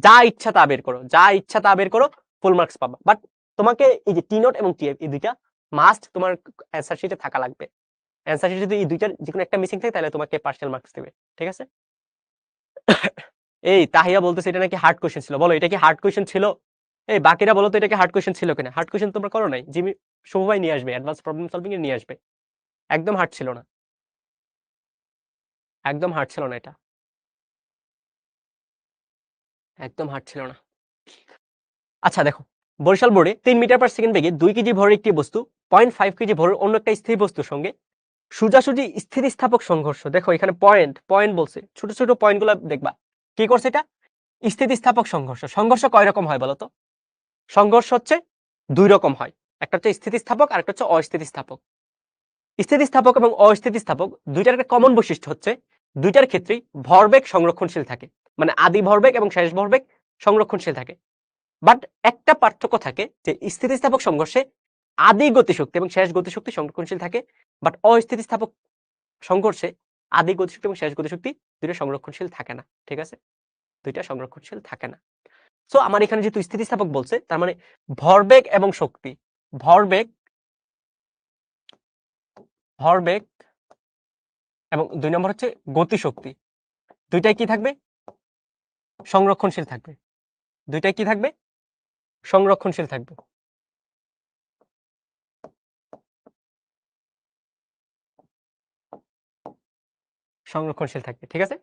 যা ইচ্ছা তা বের করো, যা ইচ্ছা তা বের করো, ফুল মার্কস পাবা। বাট তোমাকে এই যে টি নোট এবং টিএফ এই দুইটা মাস্ট তোমার অ্যান্সার শিটে থাকা লাগবে। অ্যান্সার শিটে যদি এই দুইটার যে কোনো একটা মিসিং থাকে তাহলে তোমাকে পার্সিয়াল মার্কস দেবে। ঠিক আছে, এই তাহিয়া বলতেছে এটা নাকি হার্ড কোশ্চেন ছিল। বলো এটা কি হার্ড কোশ্চেন ছিল? এই বাকিরা বলো তো এটা কি হার্ড কোশ্চেন ছিল কিনা? হার্ড কোশ্চেন তোমরা করো নাই? জিমি শুভ ভাই নিয়ে আসবে, অ্যাডভান্স প্রবলেম সলভিং এ নিয়ে আসবে। একদম হার্ড ছিল না, একদম হার্ড ছিল না, এটা একদম হার্ড ছিল না। আচ্ছা দেখো, বরিশাল বোর্ডে 3 মিটার পার সেকেন্ড বেগে 2 কেজি ভরের একটি বস্তু 0.5 কেজি ভরের অন্য একটা স্থির বস্তুর সঙ্গে সোজাসুজি স্থিতিস্থাপক সংঘর্ষ। দেখো এখানে পয়েন্ট পয়েন্ট বলছে, ছোট ছোট পয়েন্টগুলো দেখবা। কি করছে এটা? স্থিতিস্থাপক সংঘর্ষ। সংঘর্ষ কয় রকম হয় বলতো? সংঘর্ষ হচ্ছে 2 রকম হয়, একটা হচ্ছে স্থিতিস্থাপক আর একটা হচ্ছে অস্থিতিস্থাপক। স্থিতিস্থাপক এবং অস্থিতিস্থাপক দুইটার একটা কমন বৈশিষ্ট্য হচ্ছে দুইটার ক্ষেত্রেই ভরবেগ সংরক্ষণশীল থাকে, মানে আদি ভরবেগ এবং শেষ ভরবেগ সংরক্ষণশীল থাকে। বাট একটা পার্থক্য থাকে যে স্থিতিস্থাপক সংঘর্ষে আদি গতিশক্তি এবং শেষ গতিশক্তি সংরক্ষণশীল থাকে, বাট অস্থিতিস্থাপক সংঘর্ষে আদি গতিশক্তি এবং শেষ গতিশক্তি দুইটা সংরক্ষণশীল থাকে না। ঠিক আছে, দুইটা সংরক্ষণশীল থাকে না। সো আমার এখানে যেহেতু স্থিতিস্থাপক বলছে, তার মানে ভরবেগ এবং শক্তি, ভরবেগ ভরবেগ এবং 2 নম্বর হচ্ছে গতিশক্তি, দুইটাই কি থাকবে? সংরক্ষণশীল থাকবে। দুইটাই কি থাকবে? সংরক্ষণশীল থাকবে। সংরক্ষণশীল থাকবে। ঠিক আছে,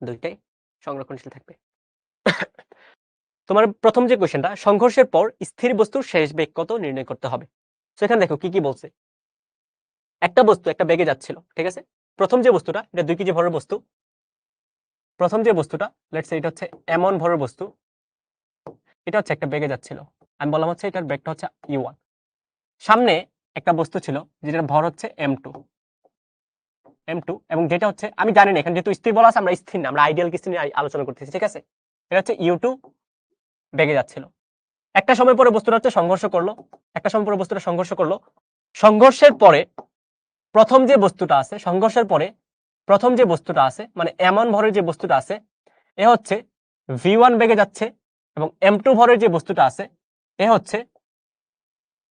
দুইটাই সংরক্ষণশীল থাকবে। তোমার প্রথম যে কোশ্চেনটা, সংঘর্ষের পর স্থির বস্তুর শেষ বেগ কত নির্ণয় করতে হবে। সেখানে দেখো কি কি বলছে। একটা বস্তু একটা বেগে যাচ্ছিল। ঠিক আছে, প্রথম যে বস্তুটা, এটা 2 কেজি ভরের বস্তু। প্রথম যে বস্তুটা, লেটস সে এটা হচ্ছে এমন ভরের বস্তু, এটা হচ্ছে একটা বেগে যাচ্ছিল। আমি বললাম হচ্ছে এটার বেগটা হচ্ছে u1। সামনে একটা বস্তু ছিল যেটার ভর হচ্ছে m2 এবং যেটা হচ্ছে, আমি জানি না এখানে যেহেতু স্থির বলা আছে, আমরা স্থির না, আমরা আইডিয়াল কিছু নিয়ে আলোচনা করতেছি। ঠিক আছে, এটা হচ্ছে u2 বেগে যাচ্ছিল। একটা সময় পরে বস্তুটা হচ্ছে সংঘর্ষ করলো, একটা সময় পরে বস্তুটা সংঘর্ষ করলো। সংঘর্ষের পরে প্রথম যে বস্তুটা আছে, সংঘর্ষের পরে প্রথম যে বস্তুটা আছে, মানে এমন ভরের যে বস্তুটা আছে, এ হচ্ছে v1 বেগে যাচ্ছে, এবং m2 ভরের যে বস্তুটা আছে, এ হচ্ছে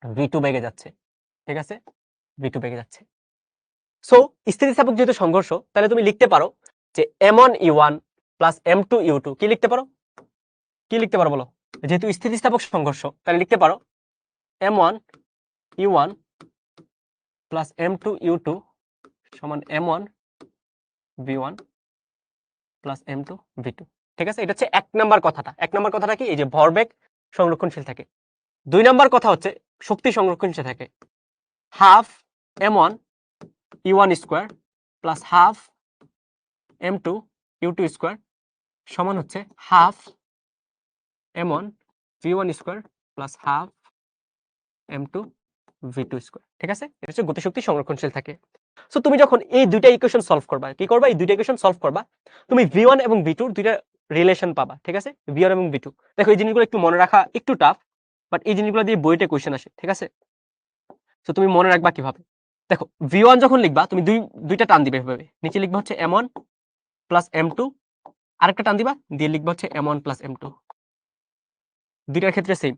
v2 বেগে যাচ্ছে। ঠিক আছে, v2 বেগে যাচ্ছে। সো স্থিতিস্থাপক যেহেতু সংঘর্ষ, তাহলে তুমি লিখতে পারো যে m1 u1 plus m2 u2। কি লিখতে পারো? কি লিখতে পারো বলো? যেহেতু স্থিতিস্থাপক সংঘর্ষ, তাহলে লিখতে পারো m1 u1 plus m2 u2 সমান m1 v1 plus m2 v2। ঠিক আছে, এটা হচ্ছে 1 নাম্বার কথাটা। 1 নাম্বার কথাটা কি? এই যে ভরবেগ সংরক্ষণশীল থাকে। 2 নাম্বার কথা হচ্ছে শক্তি সংরক্ষণশীল থাকে। Half m1 u1 square plus half m2 u2 square সমান হচ্ছে half m1 v1 square plus half m2 v2 square. ঠিক আছে, এটা হচ্ছে গতিশক্তি সংরক্ষণশীল থাকে। সো তুমি যখন এই দুইটা ইকুয়েশন সলভ করবা, কি করবা? এই দুইটা ইকুয়েশন সলভ করবা, তুমি v1 এবং v2 দুইটা রিলেশন পাবা। ঠিক আছে, v1 এবং v2। দেখো এই জিনিসগুলো একটু মনে রাখা একটু টাফ, বাট এই জিনিসগুলো দিয়ে বইতে কোশ্চেন আসে। ঠিক আছে, সো তুমি মনে রাখবা কিভাবে। দেখো v1 যখন লিখবা, তুমি দুইটা টান দিবে এভাবে, নিচে লিখবা হচ্ছে m1 প্লাস m2, আরেকটা টান দিবা দিয়ে লিখবা হচ্ছে m1 প্লাস m2। দুইটার ক্ষেত্রে সেম,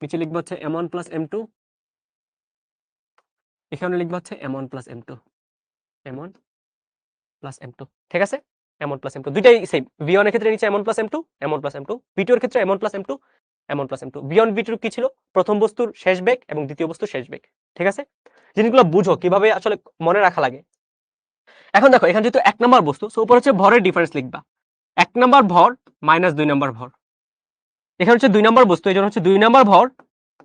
নিচে লিখবা হচ্ছে m1 প্লাস m2, এখানে লিখবা হচ্ছে m1 plus m2, m1 plus m2। ঠিক আছে, m1 প্লাস m2 দুইটাই সেম। v1 এর ক্ষেত্রে নিচে m1 plus m2, m1 plus m2। v2 এর ক্ষেত্রে m1 plus m2, m1 plus m2। v1 v2 কি ছিল? প্রথম বস্তুর শেষ বেগ এবং দ্বিতীয় বস্তুর শেষ বেগ। ঠিক আছে, জিনিসগুলো বুঝো কিভাবে আসলে মনে রাখা লাগে। এখন দেখো এখানে যেহেতু 1 নাম্বার বস্তু, সো উপর হচ্ছে ভরের ডিফারেন্স লিখবা। 1 নাম্বার ভর মাইনাস 2 নাম্বার ভর। এখানে হচ্ছে 2 নাম্বার বস্তু, এই জন্য হচ্ছে 2 নাম্বার ভর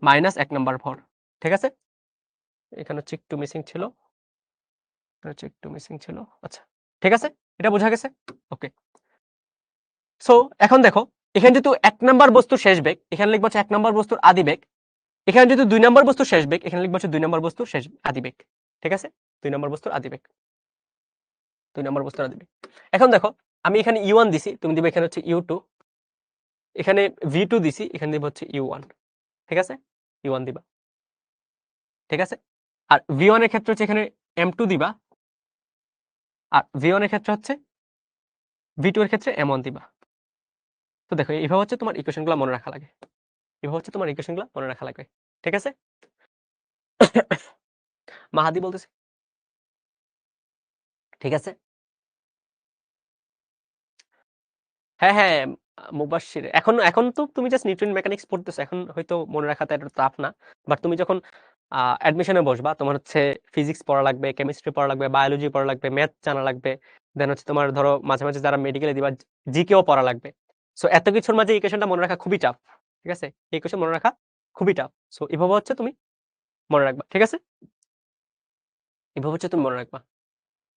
মাইনাস 1 নাম্বার ভর। ঠিক আছে, এখানে হচ্ছে একটু মিসিং ছিল, আচ্ছা ঠিক আছে, এটা বোঝা গেছে। ওকে, সো এখন দেখো এখানে যেহেতু 1 নাম্বার বস্তুর শেষ বেগ, এখানে লিখবো হচ্ছে 1 নাম্বার বস্তুর আদি বেগ, এখানে যদি 2 নম্বর বস্তু শেষ বেগ, এখানে লিখবো হচ্ছে 2 নম্বর বস্তু শেষ আদিবেগ। ঠিক আছে, 2 নম্বর বস্তুর আদিবেগ, 2 নম্বর বস্তুর আদিবেগ। এখন দেখো আমি এখানে U1 দিছি, তুমি দিবে এখানে হচ্ছে U2, এখানে V2 দিছি, এখানে দিব হচ্ছে U1। ঠিক আছে, U1 দিবা। ঠিক আছে, আর V1 এর ক্ষেত্রে হচ্ছে এখানে M2 দিবা, আর V1 এর ক্ষেত্রে হচ্ছে V2 এর ক্ষেত্রে M1 দিবা। তো দেখো এইভাবে হচ্ছে তোমার ইকুয়েশনগুলো মনে রাখা লাগে, এভাবে হচ্ছে তোমার ইকুয়েশনগুলো মনে রাখা লাগবে। ঠিক আছে, মাহাদি বলতেছে। ঠিক আছে, হ্যাঁ হ্যাঁ, মুবাশশির এখন এখন তো তুমি জাস্ট নিউটন মেকানিক্স পড়তেছো, এখন হয়তো মনে রাখাটা এত টাফ না। বাট তুমি যখন অ্যাডমিশনে বসবা, তোমার হচ্ছে ফিজিক্স পড়া লাগবে, কেমিস্ট্রি পড়া লাগবে, বায়োলজি পড়া লাগবে, ম্যাথ জানা লাগবে, দেন হচ্ছে তোমার ধরো মাঝে মাঝে যারা মেডিকেলে দিবা জিকেও পড়া লাগবে। সো এত কিছুর মাঝে ইকুয়েশনটা মনে রাখা খুবই টাফ। ঠিক আছে, এই ইকুয়েশন মনে রাখা খুবই টাফ। সো এভাবে হচ্ছে তুমি মনে রাখবা। ঠিক আছে, এভাবে হচ্ছে তুমি মনে রাখবা।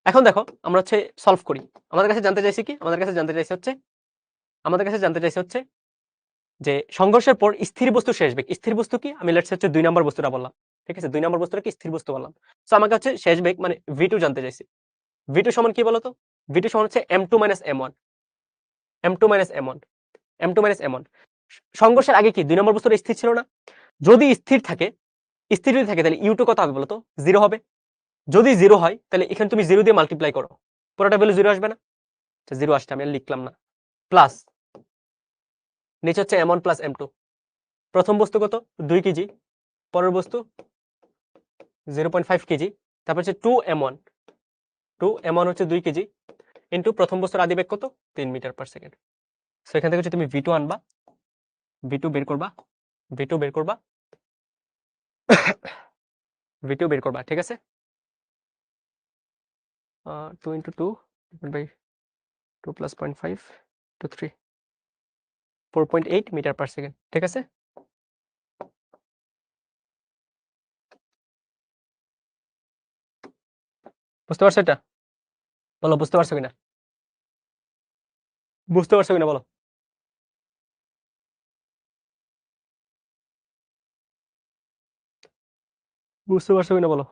এখন দেখো আমরা হচ্ছে সলভ করি। আমাদের কাছে জানতে চাইছি কি, আমাদের কাছে জানতে চাইছে হচ্ছে যে সংঘর্ষের পর স্থির বস্তু শেষ বেগ। স্থির বস্তু কি, আমি লেটস হচ্ছে 2 নম্বর বস্তুটা বললাম। ঠিক আছে, 2 নম্বর বস্তুটা কি স্থির বস্তু বললাম। সো আমাকে হচ্ছে শেষ বেগ মানে V2 জানতে চাইছি। V2 সমান কি বলতো, V2 সমান হচ্ছে M2 M1, M2 M1, M2 M1। সংঘর্ষের আগে কি 2 নম্বর বস্তুটা স্থির ছিল না? যদি স্থির থাকে, স্থির যদি থাকে তাহলে U2 কত হবে বলতো, 0 হবে। যদি 0 হয় তাহলে এখানে তুমি 0 দিয়ে মাল্টিপ্লাই করো, পুরোটা ভ্যালু 0 আসবে না? 0 আসছে, আমি আর লিখলাম না। প্লাস নিচে হচ্ছে M1 প্লাস M2। প্রথম বস্তু কত, 2 কেজি, পরের বস্তু 0.5 কেজি, তারপর হচ্ছে 2m1 হচ্ছে 2 কেজি, ইন্টু প্রথম বস্তুর আদিবেগ কত, 3 মিটার পার সেকেন্ড। সো এখান থেকে হচ্ছে তুমি V2 আনবা, V2 বের করবা, V2 বের করবা, V2 বের করবা। ঠিক আছে, 2 into 2 by 2 plus 0.5 to 3, 4.8 metre per second. ঠিক আছে, বুঝতে পারছো এটা? বলো বুঝতে পারছো কিনা, বুঝতে পারছো কিনা বলো। বুঝতে পারছো কিনা বলো।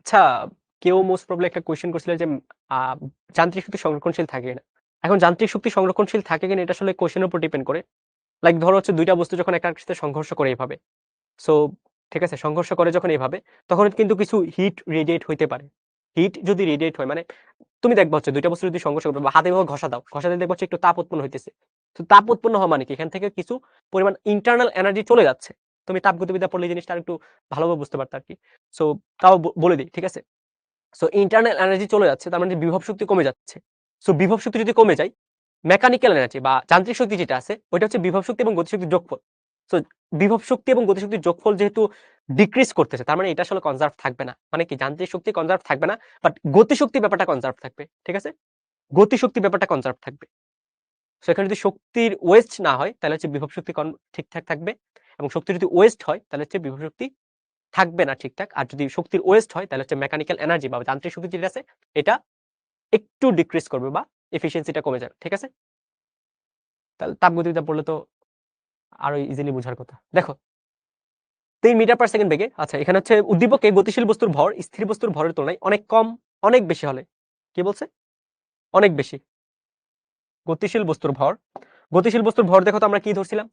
আচ্ছা, কেউ মোস্ট প্রবলি একটা কোয়েশ্চেন করছিল যে যান্ত্রিক শক্তি সংরক্ষণশীল থাকে কিনা। এখন যান্ত্রিক শক্তি সংরক্ষণশীল থাকে কিনা এটা আসলে কোয়েশ্চেনের উপর ডিপেন্ড করে। লাইক ধরো হচ্ছে দুইটা বস্তু যখন একার সাথে সংঘর্ষ করে এইভাবে, সো ঠিক আছে, সংঘর্ষ করে যখন এইভাবে, তখন কিন্তু কিছু হিট রেডিয়েট হইতে পারে। হিট যদি রেডিয়েট হয় মানে তুমি দেখবা হচ্ছে দুইটা বস্তু যদি সংঘর্ষ করবে বা হাতে ভাবে ঘষা দাও, ঘষা দিলে দেখবা হচ্ছে একটু তাপ উৎপন্ন হইতেছে। তো তাপ উৎপন্ন হওয়া মানে কি, এখান থেকে কিছু পরিমাণ ইন্টারনাল এনার্জি চলে যাচ্ছে। তুমি তাপগতিবিদ্যা পড়লে এই জিনিসটা একটু ভালোভাবে বুঝতে পারতে আর কি। সো তাও বলে দিই। ঠিক আছে, সো ইন্টারনাল এনার্জি চলে যাচ্ছে, তার মানে বিভব শক্তি কমে যাচ্ছে। সো বিভব শক্তি যদি কমে যায়, মেকানিক্যাল এনার্জি বা যান্ত্রিক শক্তি যেটা আছে ওইটা হচ্ছে বিভব শক্তি এবং গতিশক্তির যোগফল। সো বিভব শক্তি এবং গতিশক্তির যোগফল যেহেতু ডিক্রিজ করতেছে, তার মানে এটা আসলে কনজার্ভ থাকবে না। মানে কি, যান্ত্রিক শক্তি কনজার্ভ থাকবে না, বাট গতিশক্তি ব্যাপারটা কনজার্ভ থাকবে। ঠিক আছে, গতিশক্তি ব্যাপারটা কনজার্ভ থাকবে। সো এখানে যদি শক্তির ওয়েস্ট না হয় তাহলে হচ্ছে বিভব শক্তি ঠিকঠাক থাকবে, এবং শক্তি যদি ওয়েস্ট হয় তাহলে হচ্ছে বিভব শক্তি থাকবে না ঠিকঠাক। আর যদি শক্তির ওয়েস্ট হয় তাহলে হচ্ছে মেকানিক্যাল এনার্জি বা যান্ত্রিক শক্তি যেটা আছে এটা একটু ডিক্রিজ করবে বা এফিসিয়েন্সিটা কমে যাবে। ঠিক আছে, তাহলে তাপগতিবিদ্যা পড়লে তো আরো ইজিলি বোঝার কথা। দেখো 3 মিটার পার সেকেন্ড বেগে, আচ্ছা এখানে হচ্ছে উদ্দীপকে গতিশীল বস্তুর ভর স্থির বস্তুর ভরের তুলনায় অনেক কম, অনেক বেশি হলে, কি বলছে, অনেক বেশি। গতিশীল বস্তুর ভর, গতিশীল বস্তুর ভর দেখো তো আমরা কি ধরছিলাম,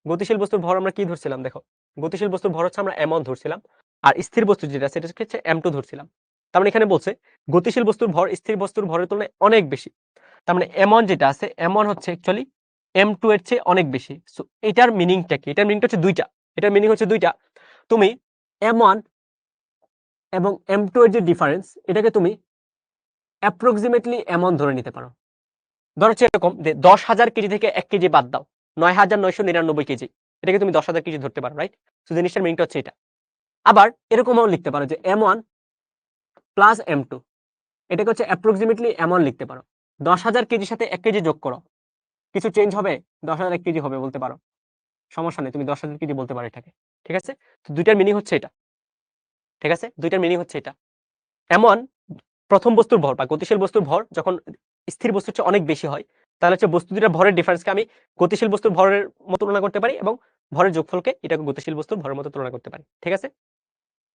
গতিশীল বস্তুর ভর আমরা কি ধরছিলাম, দেখো গতিশীল বস্তুর ভর হচ্ছে আমরা m1 ধরছিলাম, আর স্থির বস্তু যেটা সেটা হচ্ছে m2 ধরছিলাম। তার মানে এখানে বলছে গতিশীল বস্তুর ভর স্থির বস্তুর ভরের তুলনায় অনেক বেশি। তার মানে m1 যেটা আছে, m1 হচ্ছে অ্যাকচুয়ালি M2 এর চেয়ে অনেক বেশি। সো এটার মিনিংটা কি? এটার মিনিংটা হচ্ছে দুইটা। এটার মিনিং হচ্ছে দুইটা। তুমি M1 এবং M2 এর যে ডিফারেন্স এটাকে তুমি অ্যাপ্রক্সিমেটলি এমন ধরে নিতে পারো। ধরো হচ্ছে এরকম যে 10,000 কেজি থেকে 1 কেজি বাদ দাও, 9,999 কেজি, এটাকে তুমি 10,000 কেজি ধরতে পারো, রাইট? সো জিনিসটার মিনিংটা হচ্ছে এটা। আবার এরকমও লিখতে পারো যে M1 প্লাস M2, এটাকে হচ্ছে অ্যাপ্রক্সিমেটলি এমন লিখতে পারো। 10,000 কেজির সাথে 1 কেজি যোগ করো, কিছু চেঞ্জ হবে? 10,000 1 কেজি হবে বলতে পারো, সমস্যা নেই, তুমি 10,000 কেজি বলতে পারো এটাকে, ঠিক আছে? তো দুইটার মিনিং হচ্ছে এটা, ঠিক আছে? দুইটার মিনিং হচ্ছে এটা। এমন প্রথম বস্তুর ভর বা গতিশীল বস্তুর ভর যখন স্থির বস্তুর চেয়ে অনেক বেশি হয়, তাহলে হচ্ছে বস্তু দুটার ভরের ডিফারেন্সকে আমি গতিশীল বস্তুর ভরের মতো তুলনা করতে পারি এবং ভরের যোগফলকে এটাকে গতিশীল বস্তুর ভরের মতো তুলনা করতে পারি, ঠিক আছে?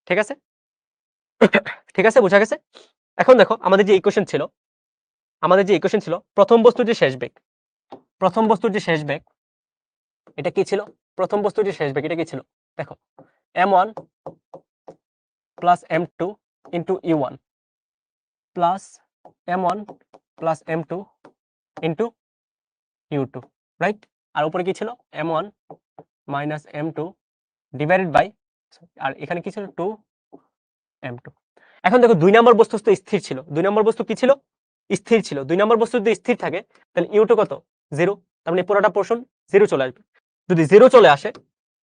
ঠিক আছে? ঠিক আছে, বোঝা গেছে? এখন দেখো আমাদের যে ইকুয়েশন ছিল প্রথম বস্তুর যে শেষ বেগ, এটা কি ছিল? প্রথম বস্তুর যে শেষ বেগ এটা কি ছিল? দেখো m1 plus m2 into u1 plus m1 plus m2 into u2, right? আর উপরে কি ছিল? m1 minus m2 divided by, আর এখানে কি ছিল? 2m2। এখন দেখো 2 নম্বর বস্তু তো স্থির ছিল। 2 নম্বর বস্তু কি ছিল? স্থির ছিল। 2 নম্বর বস্তু যদি স্থির থাকে তাহলে u2 কত? 0। তার মানে পুরোটা পোরশন 0 চলে আসবে। যদি 0 চলে আসে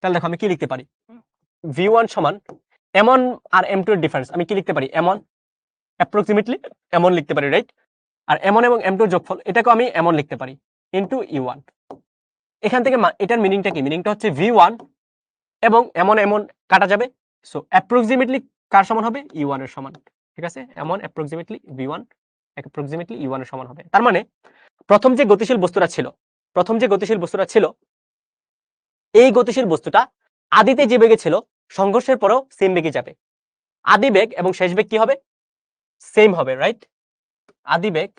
তাহলে দেখো আমি কি লিখতে পারি? v1 সমান m1 আর m2 এর ডিফারেন্স আমি কি লিখতে পারি? m1 অ্যাপ্রক্সিমেটলি এমন লিখতে পারি, রাইট? আর m1 এবং m2 এর যোগফল এটাকে আমি এমন লিখতে পারি ইনটু u1। এখান থেকে এটার মিনিংটা কি? মিনিংটা হচ্ছে v1 এবং এমন কাটা যাবে, সো অ্যাপ্রক্সিমেটলি কার সমান হবে? u1 এর সমান, ঠিক আছে? এমন অ্যাপ্রক্সিমেটলি v1 অ্যাপ্রক্সিমেটলি u1 এর সমান হবে। তার মানে প্রথম যে গতিশীল বস্তুটা ছিল এই গতিশীল বস্তুটা আদিতে যে বেগে ছিল সংঘর্ষের পরেও সেম বেগে যাবে। আদি বেগ এবং শেষ বেগ কি হবে? সেম হবে, রাইট? আদি বেগ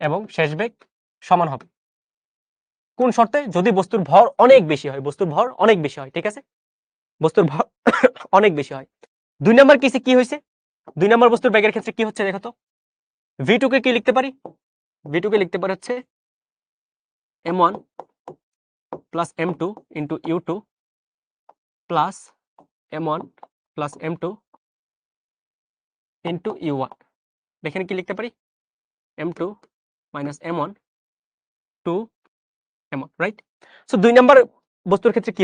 এবং শেষ বেগ সমান হবে। কোন শর্তে? যদি বস্তুর ভর অনেক বেশি হয়, ঠিক আছে? বস্তুর ভর অনেক বেশি হয়। 2 নাম্বার কেসে কি হয়েছে? 2 নাম্বার বস্তুর বেগের ক্ষেত্রে কি হচ্ছে দেখো তো? v2 কে কি লিখতে পারি? v2 কে লিখতে পারি হচ্ছে m1 plus m2 into u2 plus m1 plus m2 into u1। এখানে কি লিখতে পারি? m2 minus m1 2 m1, right? So 2 number বস্তুর ক্ষেত্রে কি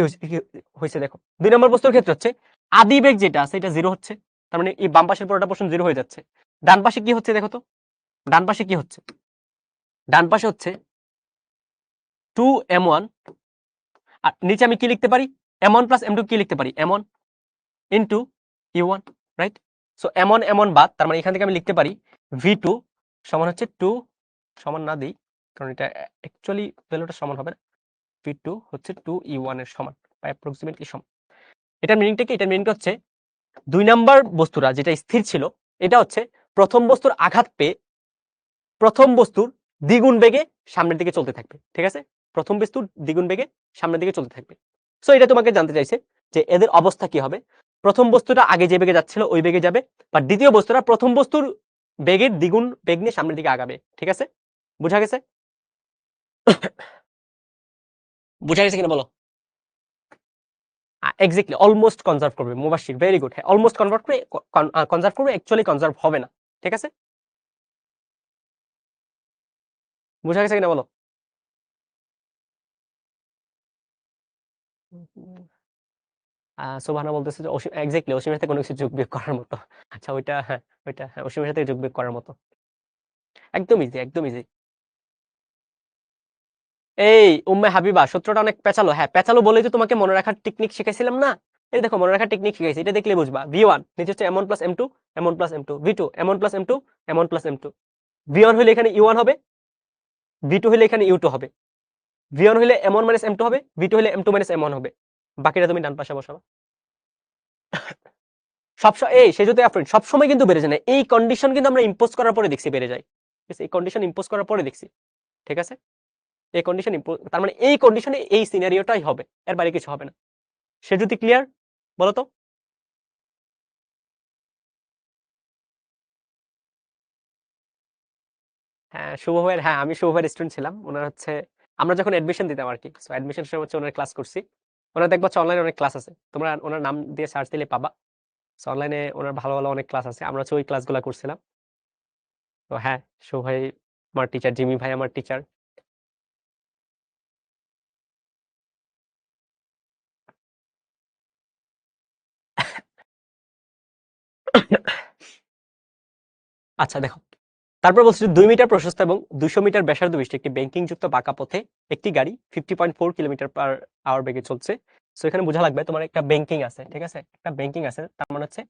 হয়েছে দেখো? 2 নাম্বার বস্তুর ক্ষেত্রে হচ্ছে আদি বেগ যেটা আছে এটা 0 হচ্ছে। তার মানে এই বাম পাশের পুরোটা পোরশন 0 হয়ে যাচ্ছে। ডান পাশে কি হচ্ছে দেখো তো? ডান পাশে কি হচ্ছে? ডান পাশে হচ্ছে 2m1, আর নিচে আমি কি লিখতে পারি? m1 প্লাস m2 কি লিখতে পারি? m1 into u1, right? So m1 বাদ, তার মানে এখান থেকে আমি লিখতে পারি v2 সমান হচ্ছে 2, সমান না দিই কারণ এটা অ্যাকচুয়ালি ভ্যালুটা সমান হবে না। v2 হচ্ছে 2u1 এর সমান বা অ্যাপ্রক্সিমেটলি সমান। এটার মিনিংটা কি? এটার মিনিংটা হচ্ছে 2 নাম্বার বস্তুরা যেটা স্থির ছিল এটা হচ্ছে প্রথম বস্তুর আঘাত পেয়ে প্রথম বস্তুর দ্বিগুণ বেগে সামনের দিকে চলতে থাকবে, ঠিক আছে? প্রথম বস্তুর দ্বিগুণ বেগে সামনের দিকে চলতে থাকবে। সো এটা তোমাকে জানতে চাইছে যে এদের অবস্থা কি হবে? প্রথম বস্তুটা আগে যে বেগে যাচ্ছিল ওই বেগে যাবে, বা দ্বিতীয় বস্তুটা প্রথম বস্তুর বেগের দ্বিগুণ বেগ নিয়ে সামনের দিকে আগাবে, ঠিক আছে? বুঝা গেছে? বুঝা গেছে কিনা বলো? এক্স্যাক্টলি, অলমোস্ট কনজার্ভ করবে। মুবাশশির, ভেরি গুড। হ্যাঁ, অলমোস্ট কনজার্ভ করবে, অ্যাকচুয়ালি কনজার্ভ হবে না, ঠিক আছে? বুঝা গেছে কিনা বলো? সুবহানা বলতেছে যে এক্স্যাক্টলি অসীমের সাথে কোনো কিছু যোগ বিয়োগ করার মতো। আচ্ছা ওইটা অসীমের সাথে যোগ বিয়োগ করার মতো। একদম ইজি, একদম ইজি। এই উম্মে হাবিবা, সূত্রটা অনেক পেঁচালো। হ্যাঁ, পেঁচালো বলেই তো তোমাকে মনে রাখার টেকনিক শিখাইছিলাম না? এই দেখো মনে রাখার টেকনিক শিখাইছি, এটা দেখলে বুঝবা। v1 নিচে হচ্ছে m1 plus m2, m1 plus m2, v2 m1 plus m2, m1 plus m2। v1 হলে এখানে u1 হবে, v2 হলে এখানে u2 হবে, v1 হলে m1 মাইনাস m2 হবে, v2 হলে m2 মাইনাস m1 হবে। বাকিটা তুমি ডান পাশে বসাবা। এই সেজন্য আফরিন সবসময় কিন্তু বেড়ে যায় না, এই কন্ডিশন কিন্তু আমরা ইম্পোজ করার পরে দেখছি বেড়ে যায়, ঠিক আছে? এই কন্ডিশন ইম্পোজ করার পরে দেখছি, ঠিক আছে? এই কন্ডিশন তার মানে এই কন্ডিশনে এই সিনারিওটাই হবে, এর বাইরে কিছু হবে না। সে যদি ক্লিয়ার বলো তো? হ্যাঁ শুভ ভাইয়ের, হ্যাঁ আমি শুভ ভাইয়ের স্টুডেন্ট ছিলাম। ওনার হচ্ছে আমরা যখন অ্যাডমিশন দিতাম আর কি, সো অ্যাডমিশন সময় হচ্ছে ওনার ক্লাস করছি। ওনার দেখবো হচ্ছে অনলাইনে অনেক ক্লাস আছে, তোমরা ওনার নাম দিয়ে সার্চ দিলে পাবা। সো অনলাইনে ওনার ভালো ভালো অনেক ক্লাস আছে, আমরা হচ্ছে ওই ক্লাসগুলো করছিলাম। তো হ্যাঁ, শুভ ভাই আমার টিচার, জিমি ভাই আমার টিচার। আচ্ছা দেখো, তারপর বলছি 2 মিটার প্রশস্ত এবং 200 মিটার ব্যাসার্ধ বিশিষ্ট একটি ব্যাংকিং যুক্ত বাঁকা পথে একটি গাড়ি 50.4 কিলোমিটার/আওয়ার বেগে চলছে। সো এখানে বোঝা লাগবে তোমার একটা ব্যাংকিং আছে, ঠিক আছে, একটা ব্যাংকিং আছে, তার মানে হচ্ছে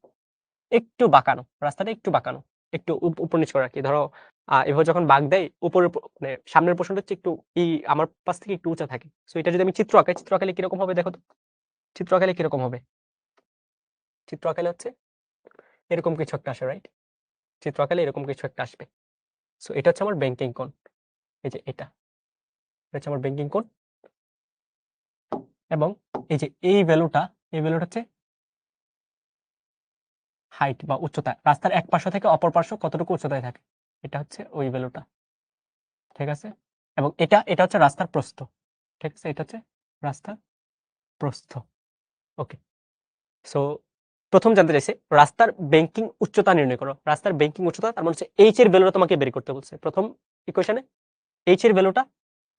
একটু বাঁকানো, রাস্তাটা একটু বাঁকানো, একটু উপর নিচ করে রাখি। ধরো এভাবে যখন বাঁক দেয় উপরের মানে সামনের পোর্শনটা হচ্ছে একটু আমার পাশ থেকে একটু উঁচা থাকে। সো এটা যদি আমি চিত্র আঁকাই, চিত্র আঁকালে কিরকম হবে দেখো তো, চিত্র আঁকালে কিরকম হবে, চিত্র আঁকালে হচ্ছে এরকম কিছু একটা আসে, রাইট? চিত্র আঁকালে এরকম কিছু একটা আসবে। সো এটা হচ্ছে আমার ব্যাংকিং কোণ, এই যে এটা হচ্ছে আমার ব্যাংকিং কোণ। এবং এই যে এই ভ্যালুটা, এই ভ্যালুটা হচ্ছে হাইট বা উচ্চতা, রাস্তার এক পার্শ্ব থেকে অপর পার্শ্ব কতটুকু উচ্চতায় থাকে, এটা হচ্ছে ওই ভ্যালুটা, ঠিক আছে। এবং এটা এটা হচ্ছে রাস্তার প্রস্থ, ঠিক আছে, এটা হচ্ছে রাস্তার প্রস্থ। ওকে, সো প্রথম জানতে চাইছে রাস্তার ব্যাংকিং উচ্চতা নির্ণয় করো। রাস্তার ব্যাংকিং উচ্চতা তার মানে হচ্ছে এইচ এর ভ্যালুটা তোমাকে বের করতে বলছে। প্রথম ইকুয়েশনে এইচ এর ভ্যালুটা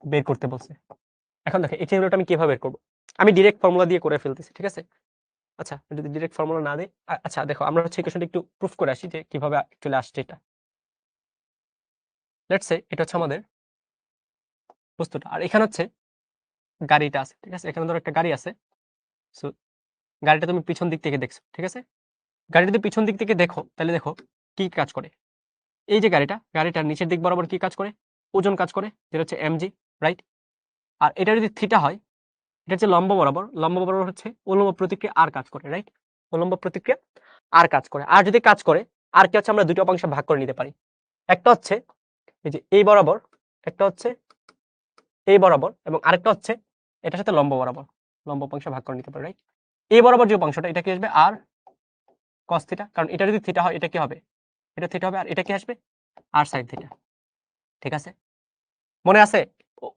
বের করতে বলছে। এখন দেখো এইচ এর ভ্যালুটা আমি কিভাবে বের করব, আমি ডিরেক্ট ফর্মুলা দিয়ে করে ফেলতেছি, ঠিক আছে। আচ্ছা যদি ডিরেক্ট ফর্মুলা না দেই, আচ্ছা দেখো আমরা হচ্ছে ইকুয়েশনটা একটু প্রুফ করে আসি যে কিভাবে চলে আসছে এটা। লেটস সে এটা হচ্ছে আমাদের বস্তুটা, আর এখানে হচ্ছে গাড়িটা আছে, ঠিক আছে। এখানে ধরো একটা গাড়ি আছে। সো গাড়িটা তুমি পিছন দিক থেকে দেখছো, ঠিক আছে। গাড়ি যদি পিছন দিক থেকে দেখো তাহলে দেখো কি কাজ করে। এই যে গাড়িটার নিচের দিক বরাবর কি কাজ করে, ওজন কাজ করে, যেটা হচ্ছে এমজি, রাইট। আর এটা যদি থিটা হয়, এটা হচ্ছে লম্ব বরাবর, লম্ব বরাবর হচ্ছে উল্লম্ব প্রতিক্রিয়া আর কাজ করে, রাইট। উল্লম্ব প্রতিক্রিয়া আর কাজ করে, আর যদি কাজ করে আর কি হচ্ছে আমরা দুটো অংশে ভাগ করে নিতে পারি। একটা হচ্ছে এই যে এই বরাবর, একটা হচ্ছে এই বরাবর, এবং আরেকটা হচ্ছে এটার সাথে লম্ব বরাবর, লম্ব অংশে ভাগ করে নিতে পারি, রাইট। এই বরাবর যে অংশটা এটা কি আসবে আর cos থিটা, কারণ এটা যদি থিটা হয় এটা কি হবে, এটা থিটা হবে, আর এটা কি আসবে আর sin থিটা, ঠিক আছে। মনে আছে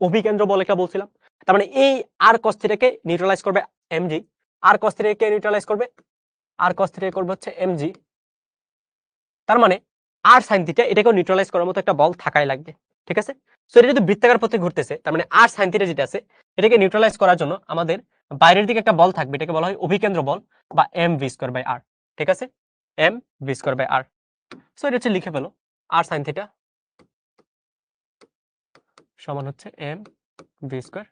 অভিকেন্দ্র বল একটা বলছিলাম, তার মানে এই আর cos থিটাকে নিউট্রালাইজ করবে mg, আর cos থিটাকে নিউট্রালাইজ করবে, আর cos থিটাকে করবে হচ্ছে mg। তার মানে আর sin থিটা এটাকেও নিউট্রালাইজ করার মতো একটা বল থাকাই লাগবে, ঠিক আছে। সো এটা যদি বৃত্তাকার পথে ঘুরতেছে, তার মানে আর sin থিটা যেটা আছে এটাকে নিউট্রালাইজ করার জন্য আমাদের বাইরের দিকে একটা বল থাকবে, এটাকে বলা হয় অভিকেন্দ্র বল বা mv²/r, ঠিক আছে, mv²/r। সো এটা হচ্ছে লিখে ফেলো, আর sin থিটা সমান হচ্ছে mv²/r।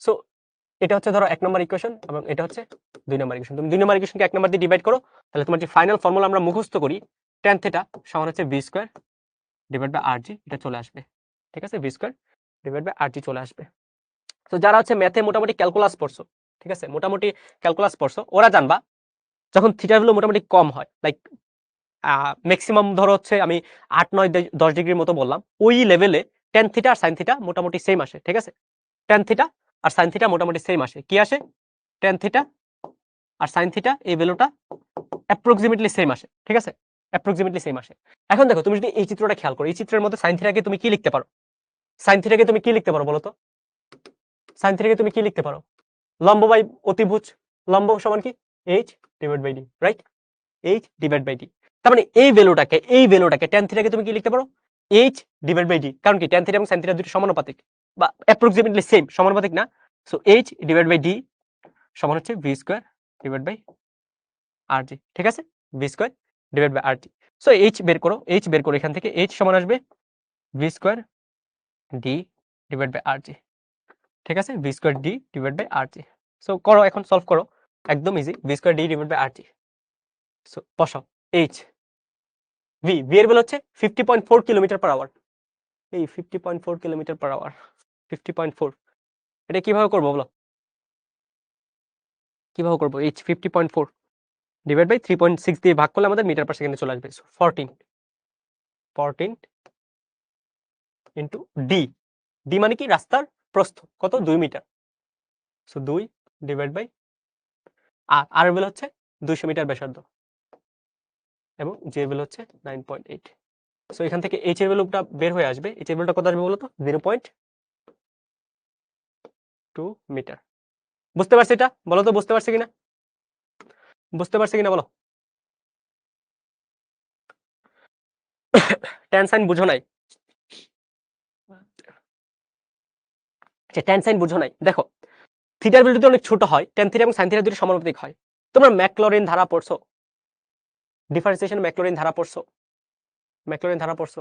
সো এটা হচ্ছে ধরো 1 নম্বর ইকুয়েশন এবং এটা হচ্ছে 2 নম্বর ইকুয়েশন। তুমি 2 নম্বর ইকুয়েশনকে 1 নম্বর দিয়ে ডিভাইড করো, তাহলে তোমার যে ফাইনাল ফর্মুলা আমরা মুখস্থ করি tan থিটা সমান হচ্ছে v²/rg, এটা চলে আসবে, ঠিক আছে, v²/rg চলে আসবে। তো যারা হচ্ছে ম্যাথে মোটামুটি ক্যালকুলাস পড়ছো, ঠিক আছে, মোটামুটি ক্যালকুলাস পড়ছো, ওরা জানবা যখন থিটার ভ্যালু মোটামুটি কম হয়, লাইক ম্যাক্সিমাম ধরো হচ্ছে আমি 8 9 10 ডিগ্রির মতো বললাম, ওই লেভেলে tan থিটা আর sin থিটা মোটামুটি সেম আসে, ঠিক আছে। tan থিটা আর sin থিটা মোটামুটি সেম আসে, কি আসে, tan থিটা আর sin থিটা এই ভ্যালুটা অ্যাপ্রক্সিমেটলি সেম আসে, ঠিক আছে, অ্যাপ্রক্সিমেটলি সেম আসে। এখন দেখো তুমি যদি এই চিত্রটা খেয়াল করো, এই চিত্রের মধ্যে sin থিটাকে তুমি কি লিখতে পারো, sin থিটাকে তুমি কি লিখতে পারো বলো তো, sin থিটাকে তুমি কি লিখতে পারো, লম্ব বাই অতিভুজ, লম্ব সমান কি h/d, রাইট, h/d। তার মানে এই ভ্যালুটাকে tan থিটাকে তুমি কি লিখতে পারো, h/d, কারণ কি tan থিটা এবং sin থিটা দুটো সমানুপাতিক বা অ্যাপ্রক্সিমেটলি সেম, সমানুপাতিক না। সো h/d সমান হচ্ছে v²/rg, ঠিক আছে, v²/rg। সো h বের করো, h বের করো, এখান থেকে h সমান আসবে v²d/rg, ঠিক আছে, v²d/rg। সো করো, এখন সলভ করো, একদম ইজি, v²d/rg। সো বসাও h, v এর ভ্যালু হচ্ছে 50.4 কিলোমিটার/আওয়ার, এই 50.4 কিলোমিটার/আওয়ার, 50.4, এটা কিভাবে করবো বলো, কিভাবে করবো, h 50.4 ডিভাইড বাই 3.6 দিয়ে ভাগ করলে আমাদের মিটার পার সেকেন্ডে চলে আসবে। 14 ইন্টু ডি মানে কি রাস্তার প্রস্থ কত, 2 metre. So 2 divide by R value হচ্ছে 200 মিটার ব্যাসার্ধ এবং জে ভ্যালু হচ্ছে 9.8। সো এখান থেকে এইচ এর ভ্যালুটা বের হয়ে আসবে। এইচ এর ভ্যালুটা কত আসবে বলো তো? 0.2 মিটার। বুঝতে পারছি এটা? বলো তো বুঝতে পারছি কিনা? বুঝতে পারছি কিনা বলো? ট্যান সাইন বুঝো নাই? আচ্ছা, ট্যান সাইন বুঝো নাই? দেখো, থিটার ভ্যালু যদি অনেক ছোট হয়, ট্যান থিটা এবং সাইন থিটা দুটো সমানুপাতিক হয়। তোমরা ম্যাকলরিন ধারা পড়ছো? ডিফারেন্সিয়েশন ম্যাকলরিন ধারা পড়ছো? ম্যাকলরিন ধারা পড়ছো?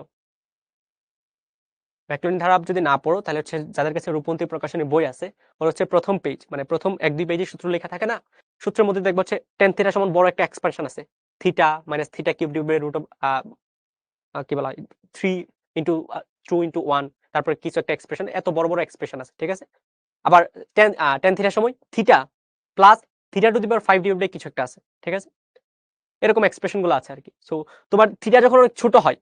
ম্যাকলরিন ধারা যদি না পড়ো, তাহলে হচ্ছে যাদের কাছে রূপন্তী প্রকাশনী বই আছে, ওর হচ্ছে প্রথম পেজ, মানে প্রথম 1-2 পেজে সূত্র লেখা থাকে না? সূত্রের মধ্যে দেখবো হচ্ছে ট্যান থিটা সমান বড় একটা এক্সপ্রেশন আছে, theta minus theta cube divided root of কি বলা হয় 3 ইনটু 2 ইনটু 1, তারপরে কিছু একটা এক্সপ্রেশন, এত বড় বড় এক্সপ্রেশন আছে, ঠিক আছে? আবার ট্যান থিটার সময় theta plus theta two the power 5 divided কিছু একটা আছে, ঠিক আছে? এরকম এক্সপ্রেশন গুলো আছে আর কি। সো তোমার থিটা যখন অনেক ছোট হয়,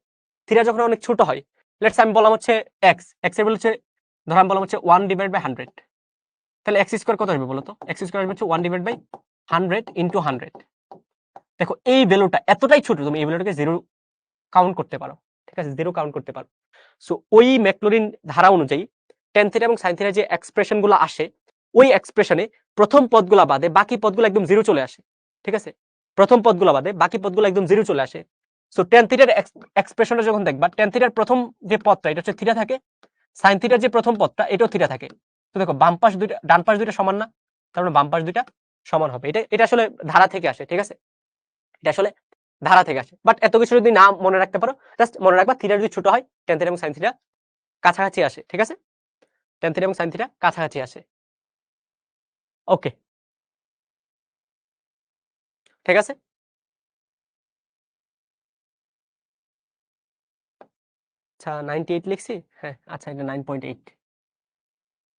থিটা যখন অনেক ছোট হয়, লেটস আমি বললাম হচ্ছে এক্স, এক্স এর ভ্যালু হচ্ছে, ধর আমি বললাম হচ্ছে 1 ডিভাইড বাই 100, তাহলে এক্স স্কয়ার কত আসবে বলো তো? এক্স স্কয়ার আসবে হচ্ছে 1 ডিভাইড বাই 100 ইনটু 100। দেখো এই ভ্যালুটা এতটাই ছোট, তুমি এই ভ্যালুটাকে জিরো কাউন্ট করতে পারো, ঠিক আছে? জিরো কাউন্ট করতে পারো। সো ওই ম্যাকলরিন ধারা অনুযায়ী ট্যান থিটা এবং সাইন থিটা যে এক্সপ্রেশন গুলো আসে, ওই এক্সপ্রেশনে প্রথম পদগুলো বাদে বাকি পদগুলো একদম জিরো চলে আসে, ঠিক আছে? প্রথম পদগুলো বাদে বাকি পদগুলো একদম জিরো চলে আসে। সো ট্যান থিটার এক্সপ্রেশনটা যখন দেখবা, ট্যান থিটার প্রথম যে পদটা এটা হচ্ছে থিটা থাকে, সাইন থিটার যে প্রথম পদটা এটাও থিটা থাকে। তো দেখো বাম পাশ দুইটা ডান পাশ দুইটা সমান না, তার মানে বাম পাশ দুইটা সমান হবে। এটা এটা আসলে ধারা থেকে আসে, ঠিক আছে? এটা আসলে ধারা থেকে আসে। বাট এত কিছু যদি না মনে রাখতে পারো, জাস্ট মনে রাখবা থিটা যদি ছোট হয়, ট্যান থিটা এবং সাইন থিটা কাছাকাছি আসে, ঠিক আছে? ট্যান থিটা এবং সাইন থিটা কাছাকাছি আসে। ওকে, ঠিক আছে? আচ্ছা 98 লিখছি, হ্যাঁ আচ্ছা এটা 9.8।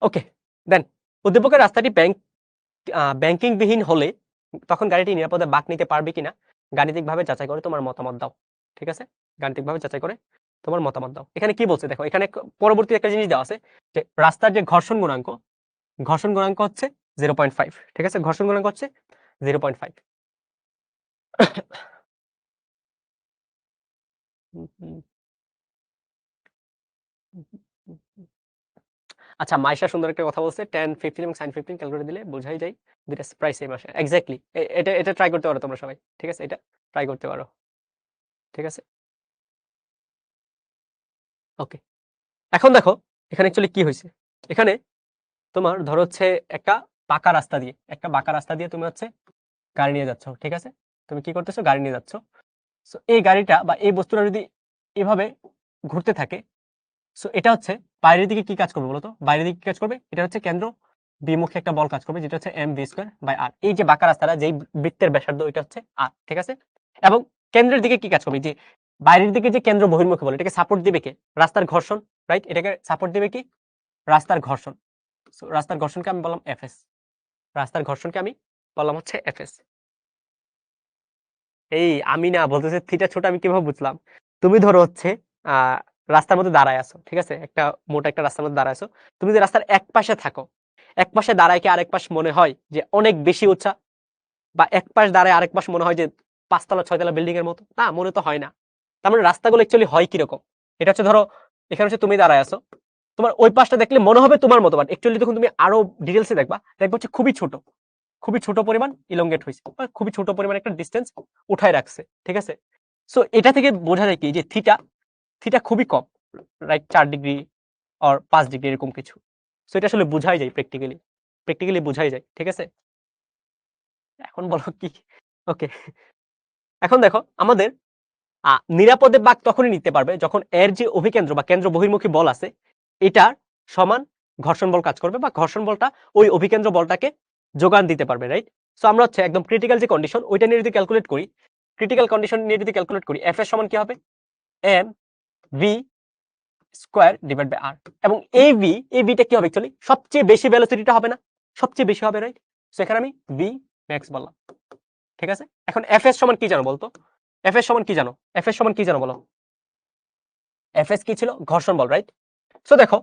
ওকে, দেন উদ্দীপকের রাস্তাটি ব্যাংকিং বিহীন হলে তখন গাড়িটি নিরাপদে বাঁক নিতে পারবে কিনা গাণিতিকভাবে যাচাই করে তোমার মতামত দাও, ঠিক আছে? গাণিতিকভাবে যাচাই করে তোমার মতামত দাও। এখানে কি বলছে দেখো, এখানে পরবর্তী একটা জিনিস দেওয়া আছে যে রাস্তার যে ঘর্ষণ গুণাঙ্ক, ঘর্ষণ গুণাঙ্ক হচ্ছে 0.5, ঠিক আছে? ঘর্ষণ গুণাঙ্ক হচ্ছে 0.5। আচ্ছা, মাইশা সুন্দর একটা কথা বলছে, tan 15 এবং sin 15 ক্যালকুলেট দিলে বোঝাই যায় দুইটা প্রায় সেম আসে। এক্স্যাক্টলি, এটা এটা ট্রাই করতে পারো তোমরা সবাই, ঠিক আছে? এটা ট্রাই করতে পারো, ঠিক আছে? ওকে, এখন দেখো এখানে অ্যাকচুয়ালি কি হয়েছে। এখানে তোমার ধরো হচ্ছে একটা পাকা রাস্তা দিয়ে, একটা বাঁকা রাস্তা দিয়ে তুমি হচ্ছে গাড়ি নিয়ে যাচ্ছ, ঠিক আছে? তুমি কি করতেছো? গাড়ি নিয়ে যাচ্ছ। সো এই গাড়িটা বা এই বস্তুটা যদি এভাবে ঘুরতে থাকে, সো এটা হচ্ছে বাইরের দিকে কি কাজ করবে বলতো? বাইরের দিকে কি কাজ করবে? এটা হচ্ছে কেন্দ্র বিমুখী একটা বল কাজ করবে, যেটা হচ্ছে mv স্কয়ার বাই r। এই যে বাঁকা রাস্তাটা, যেই বৃত্তের ব্যাসার্ধ, এটা হচ্ছে r, ঠিক আছে? এবং কেন্দ্রের দিকে কি কাজ করবে? যে বাইরের দিকে যে কেন্দ্র বহির্মুখী বল, এটাকে সাপোর্ট দিবে কে? রাস্তার ঘর্ষণ, রাইট? এটাকে সাপোর্ট দিবে কি? রাস্তার ঘর্ষণ। সো রাস্তার ঘর্ষণকে আমি বললাম fs, রাস্তার ঘর্ষণকে আমি বললাম হচ্ছে fs। এই আমি না বলতেছে থিটা ছোট, আমি কিভাবে বুঝলাম? তুমি ধরো হচ্ছে আহ রাস্তার মধ্যে দাঁড়ায় আছো, ঠিক আছে? একটা মোটা একটা রাস্তার মধ্যে দাঁড়ায় আছো। তুমি যদি রাস্তার এক পাশে থাকো, এক পাশে দাঁড়ায় কি আরেক পাশ মনে হয় যে অনেক বেশি উঁচা? বা এক পাশ দাঁড়ায় আরেক পাশ মনে হয় যে 5 তলা 6 তলা বিল্ডিং এর মতো? না, মনে তো হয় না। তার মানে রাস্তাগুলো অ্যাকচুয়ালি হয় কিরকম? এটা হচ্ছে ধরো এখানে হচ্ছে তুমি দাঁড়ায় আছো, তোমার ওই পাশটা দেখলে মনে হবে তোমার মতো, বাট অ্যাকচুয়ালি যখন তুমি আরো ডিটেলসে দেখবা, দেখবা হচ্ছে খুবই ছোট, খুবই ছোট পরিমাণ ইলংগেট হয়েছে, খুবই ছোট পরিমাণ একটা ডিস্টেন্স উঠায় রাখছে, ঠিক আছে? সো এটা থেকে বোঝা যায় কি যে থিটা, থিটা খুবই কম, রাইট? 4 ডিগ্রি আর 5 ডিগ্রি এরকম কিছু। সো এটা আসলে বোঝাই যায় প্র্যাকটিক্যালি, প্র্যাকটিক্যালি বোঝাই যায়, ঠিক আছে? এখন বলো কি? ওকে, এখন দেখো আমাদের নিরাপদে বাঁক তখনই নিতে পারবে যখন এর যে অভিকেন্দ্র বা কেন্দ্র বহির্মুখী বল আছে, এটার সমান ঘর্ষণ বল কাজ করবে, বা ঘর্ষণ বলটা ওই অভিকেন্দ্র বলটাকে যোগান দিতে পারবে, রাইট? সো আমরা হচ্ছে একদম ক্রিটিক্যাল যে কন্ডিশন, ওইটা নিয়ে যদি ক্যালকুলেট করি, ক্রিটিক্যাল কন্ডিশন নিয়ে যদি ক্যালকুলেট করি, এফ এর সমান কি হবে? M V square divide by R. এবং এই ভিটা কি হবে? অ্যাকচুয়ালি সবচেয়ে বেশি ভেলোসিটিটা হবে না? সবচেয়ে বেশি হবে, রাইট? সো এখানে আমি ভি ম্যাক্স বললাম, ঠিক আছে? এখন এফ এর সমান কি জানো বলতো? এফ এর সমান কি জানো? এফ এর সমান কি জানো বলো? এফ এস কি ছিল? ঘর্ষণ বল, রাইট? সো দেখো,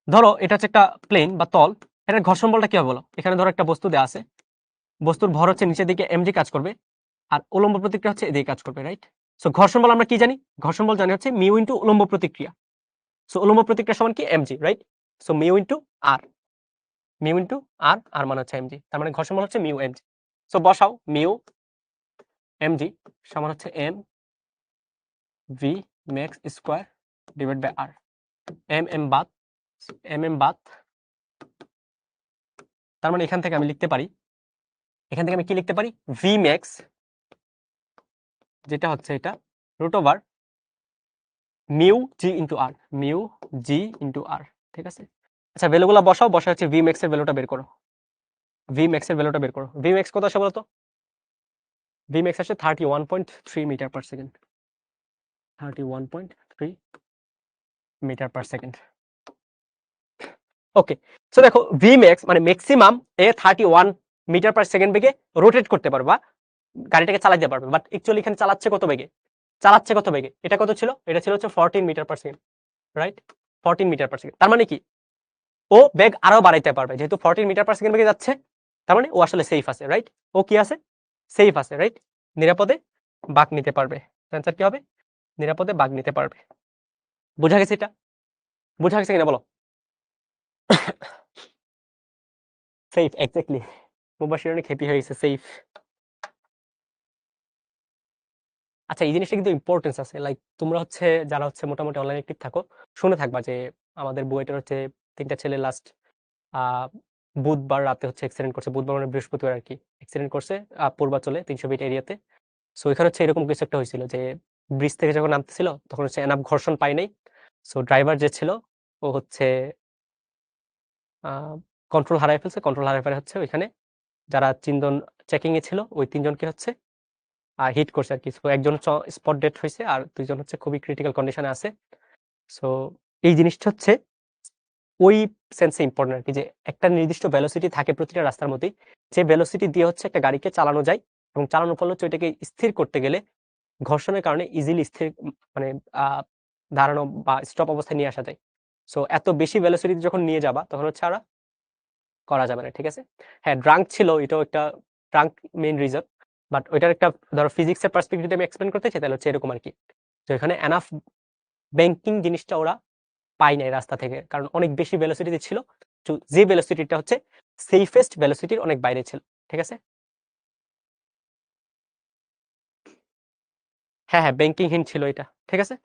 ধরো এটা হচ্ছে একটা প্লেন বা তল, এটার ঘর্ষণ বলটা কি হবে বলো? এখানে ধরো একটা বস্তু দেওয়া আছে, বস্তুর ভর হচ্ছে নিচের দিকে mg কাজ করবে, আর উলম্ব প্রতিক্রিয়া হচ্ছে এদিকে কাজ করবে, রাইট? সো ঘর্ষণ বল আমরা কি জানি? ঘর্ষণ বল জানি হচ্ছে মিউ ইনটু উলম্ব প্রতিক্রিয়া। সো উলম্ব প্রতিক্রিয়া সমান কি mg, right? So mu into R, mu into R, R মানে হচ্ছে mg, তার মানে ঘর্ষণ বল হচ্ছে মিউ mg। সো বসাও মিউ mg সমান হচ্ছে m v max square divide by r, m বাদ, m বাদ, তার মানে এখান থেকে আমি লিখতে পারি, এখান থেকে আমি কি লিখতে পারি, v ম্যাক্স যেটা হচ্ছে এটা রুট ওভার মিউ জি ইন্টু আর, মিউ জি ইন্টু আর, ঠিক আছে? আচ্ছা ভ্যালুগুলো বসাও, বসা হচ্ছে ভি ম্যাক্স এর ভ্যালুটা বের করো, ভি ম্যাক্স এর ভ্যালুটা বের করো। ভি ম্যাক্স কত আসে বলতো? ভি ম্যাক্স আসে 31.3 metre per second, 31.3 metre per second. Okay, so দেখো ভি ম্যাক্স মানে ম্যাক্সিমাম এ 31 মিটার পার সেকেন্ড বেগে রোটেট করতে পারবে বা গাড়িটাকে চালাতে পারবে, বাট অ্যাকচুয়ালি এখানে চালাচ্ছে কত বেগে? চালাচ্ছে কত বেগে? এটা কত ছিল? এটা ছিল হচ্ছে 14 metre per second, right? 14 metre per second, তার মানে কি ও বেগ আরো বাড়াইতে পারবে, যেহেতু 14 মিটার পার সেকেন্ড বেগে যাচ্ছে, তার মানে ও আসলে সেফ আছে, রাইট? ও কি আছে? সেফ আছে, রাইট? নিরাপদে বাঁক নিতে পারবে। অ্যান্সার কি হবে? নিরাপদে বাঁক নিতে পারবে। বোঝা গেছে এটা? বোঝা গেছে কিনা বলো? Safe, exactly. মুবাশির অনেক হ্যাপি হয়ে গেছে, সেফ। আচ্ছা এই জিনিসটা কিন্তু ইম্পর্টেন্স আছে, লাইক তোমরা হচ্ছে যারা হচ্ছে মোটামুটি অনলাইন অ্যাক্টিভ থাকো, শুনে থাকবা যে আমাদের বুয়েটের হচ্ছে 3টা ছেলে লাস্ট বুধবার রাতে হচ্ছে অ্যাক্সিডেন্ট করছে, বুধবার মানে বৃহস্পতিবার আর কি অ্যাক্সিডেন্ট করছে পূর্বাচলে 300 ফিট এরিয়াতে। সো এখানে হচ্ছে এরকম কিছু একটা হয়েছিল যে ব্রিজ থেকে যখন নামতেছিল তখন হচ্ছে এনাফ ঘর্ষণ পায় নাই। সো ড্রাইভার যে ছিল ও হচ্ছে কন্ট্রোল হারায় ফেলছে, কন্ট্রোল হারায় ফেলে হচ্ছে ওইখানে যারা 3জন চেকিং এ ছিল ওই 3জনকে হচ্ছে হিট করছে আর কি। সো একজন স্পট ডেড হয়েছে আর 2জন হচ্ছে খুবই ক্রিটিক্যাল কন্ডিশনে আছে। সো এই জিনিসটা হচ্ছে ওই সেন্সে ইম্পর্টেন্ট আর কি, যে একটা নির্দিষ্ট ভেলোসিটি থাকে প্রতিটা রাস্তার মধ্যেই, যে ভেলোসিটি দিয়ে হচ্ছে একটা গাড়িকে চালানো যায় এবং চালানোর ফলে হচ্ছে ওইটাকে স্থির করতে গেলে ঘর্ষণের কারণে ইজিলি স্থির মানে দাঁড়ানো বা স্টপ অবস্থায় নিয়ে আসা যায়। সো এত বেশি ভেলোসিটি যখন নিয়ে যাবা তখন হচ্ছে আর করা যাবে না, ঠিক আছে? হ্যাঁ ড্রাঙ্ক ছিল, এটাও একটা ড্রাঙ্ক মেইন রিজন, বাট ওইটার একটা ধরো ফিজিক্সের পার্সপেক্টিভ যদি আমি এক্সপ্লেন করতে চাই তাহলে হচ্ছে এরকম আর কি, যে এখানে এনাফ ব্যাংকিং জিনিসটা ওরা পাই নাই রাস্তা থেকে, কারণ অনেক বেশি ভেলোসিটিতে ছিল, যে ভেলোসিটিটা হচ্ছে সেফেস্ট ভেলোসিটির অনেক বাইরে ছিল, ঠিক আছে? হ্যাঁ হ্যাঁ ব্যাংকিংহীন ছিল এটা, ঠিক আছে?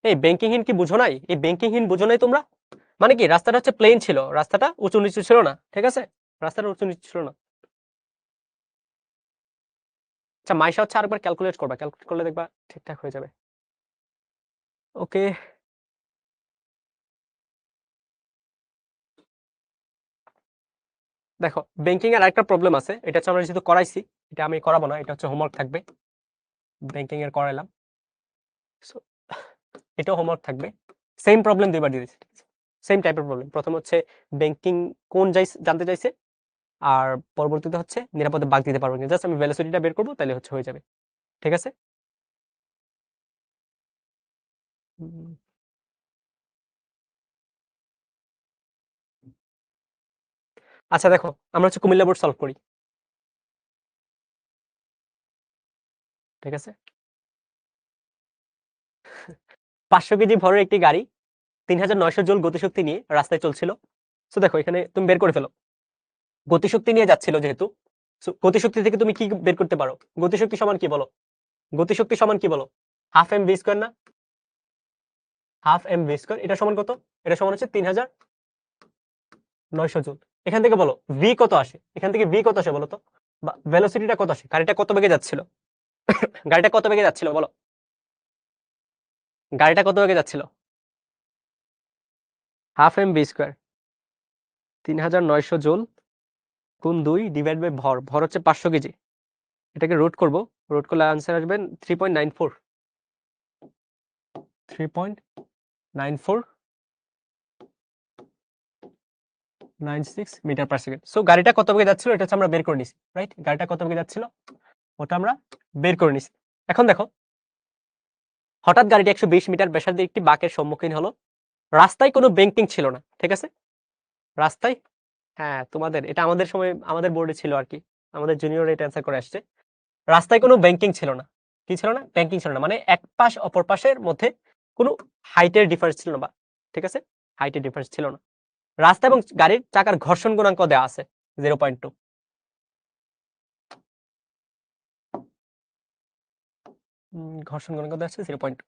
এই ব্যাংকিংহীন কি বুঝো নাই? এই ব্যাংকিংহীন বুঝো নাই তোমরা? মানে কি রাস্তাটা হচ্ছে প্লেন ছিল, রাস্তাটা উঁচু নিচু ছিল না, ঠিক আছে? রাস্তাটা উঁচু নিচু ছিল না। আচ্ছা মাইশা হচ্ছে আরেকবার ক্যালকুলেট করবা, ক্যালকুলেট করলে দেখবা ঠিকঠাক হয়ে যাবে। ওকে, দেখো ব্যাংকিং এর আরেকটা প্রবলেম আছে, এটা হচ্ছে আমরা যেহেতু করাইছি, এটা আমি করাবো না, এটা হচ্ছে হোমওয়ার্ক থাকবে, ব্যাংকিং এর করাইলাম। So, এটাও হোমওয়ার্ক থাকবে। সেম প্রবলেম দুইবার দিয়ে দিচ্ছি, সেম টাইপের প্রবলেম। প্রথম হচ্ছে ব্যাংকিং কোন জানতে চাইছে, আর পরবর্তীতে হচ্ছে নিরাপদে বাগ দিতে পারবো কিনা, জাস্ট আমি ভেলোসিটিটা বের করবো তাহলে হচ্ছে হয়ে যাবে, ঠিক আছে? উম, আচ্ছা দেখো আমরা হচ্ছে কুমিল্লা বোর্ড সলভ করি, ঠিক আছে? 500 কেজি ভরের একটি গাড়ি 3900 জুল গতিশক্তি নিয়ে রাস্তায় চলছিল। তো দেখো এখানে তুমি বের করে ফেলো, গতিশক্তি নিয়ে যাচ্ছিল যেহেতু, গতিশক্তি থেকে তুমি কি বের করতে পারো? গতিশক্তি সমান কি বলো? গতিশক্তি সমান কি বলো? হাফ এম ভি স্কোয়ার না? হাফ এম ভি স্কোয়ার, এটা সমান কত? এটা সমান হচ্ছে 3900 জুল। এখান থেকে বলো ভি কত আসে, এখান থেকে ভি কত আসে বলো তো, বা ভেলোসিটিটা কত আসে, গাড়িটা কত বেগে যাচ্ছিল? গাড়িটা কত বেগে যাচ্ছিল বলো, গাড়িটা কত বেগে যাচ্ছিল? Half M V square 3900 joule গুণ 2 ডিভাইড বাই ভর, ভর হচ্ছে 500 কেজি, এটাকে রুট করব, রুট করলে আনসার আসবে 3.94, 3.9496 মিটার পার সেকেন্ড। সো গাড়িটা কত বেগে যাচ্ছিল এটা হচ্ছে আমরা বের করে নিছি, রাইট? গাড়িটা কত বেগে যাচ্ছিল ওটা আমরা বের করে নিছি। এখন দেখো হঠাৎ গাড়িটি 120 মিটার ব্যাসার্ধে একটি বাঁকের সম্মুখীন হলো, রাস্তায় কোনো ব্যাংকিং ছিল না, ঠিক আছে? রাস্তায় হ্যাঁ, তোমাদের এটা আমাদের সময় আমাদের বোর্ডে ছিল আর কি। আমাদের জুনিয়র এটা অ্যান্সার করে আসছে। রাস্তায় কোনো ব্যাংকিং ছিল না। কি ছিল না? ব্যাংকিং ছিল না। মানে এক পাশ অপর পাশের মধ্যে কোনো হাইটের ডিফারেন্স ছিল না, ঠিক আছে? হাইটের ডিফারেন্স ছিল না। রাস্তা এবং গাড়ির চাকার ঘর্ষণ গুণাঙ্ক দেওয়া আছে 0.2। ঘর্ষণ গুণাঙ্ক দেওয়া আছে 0.2।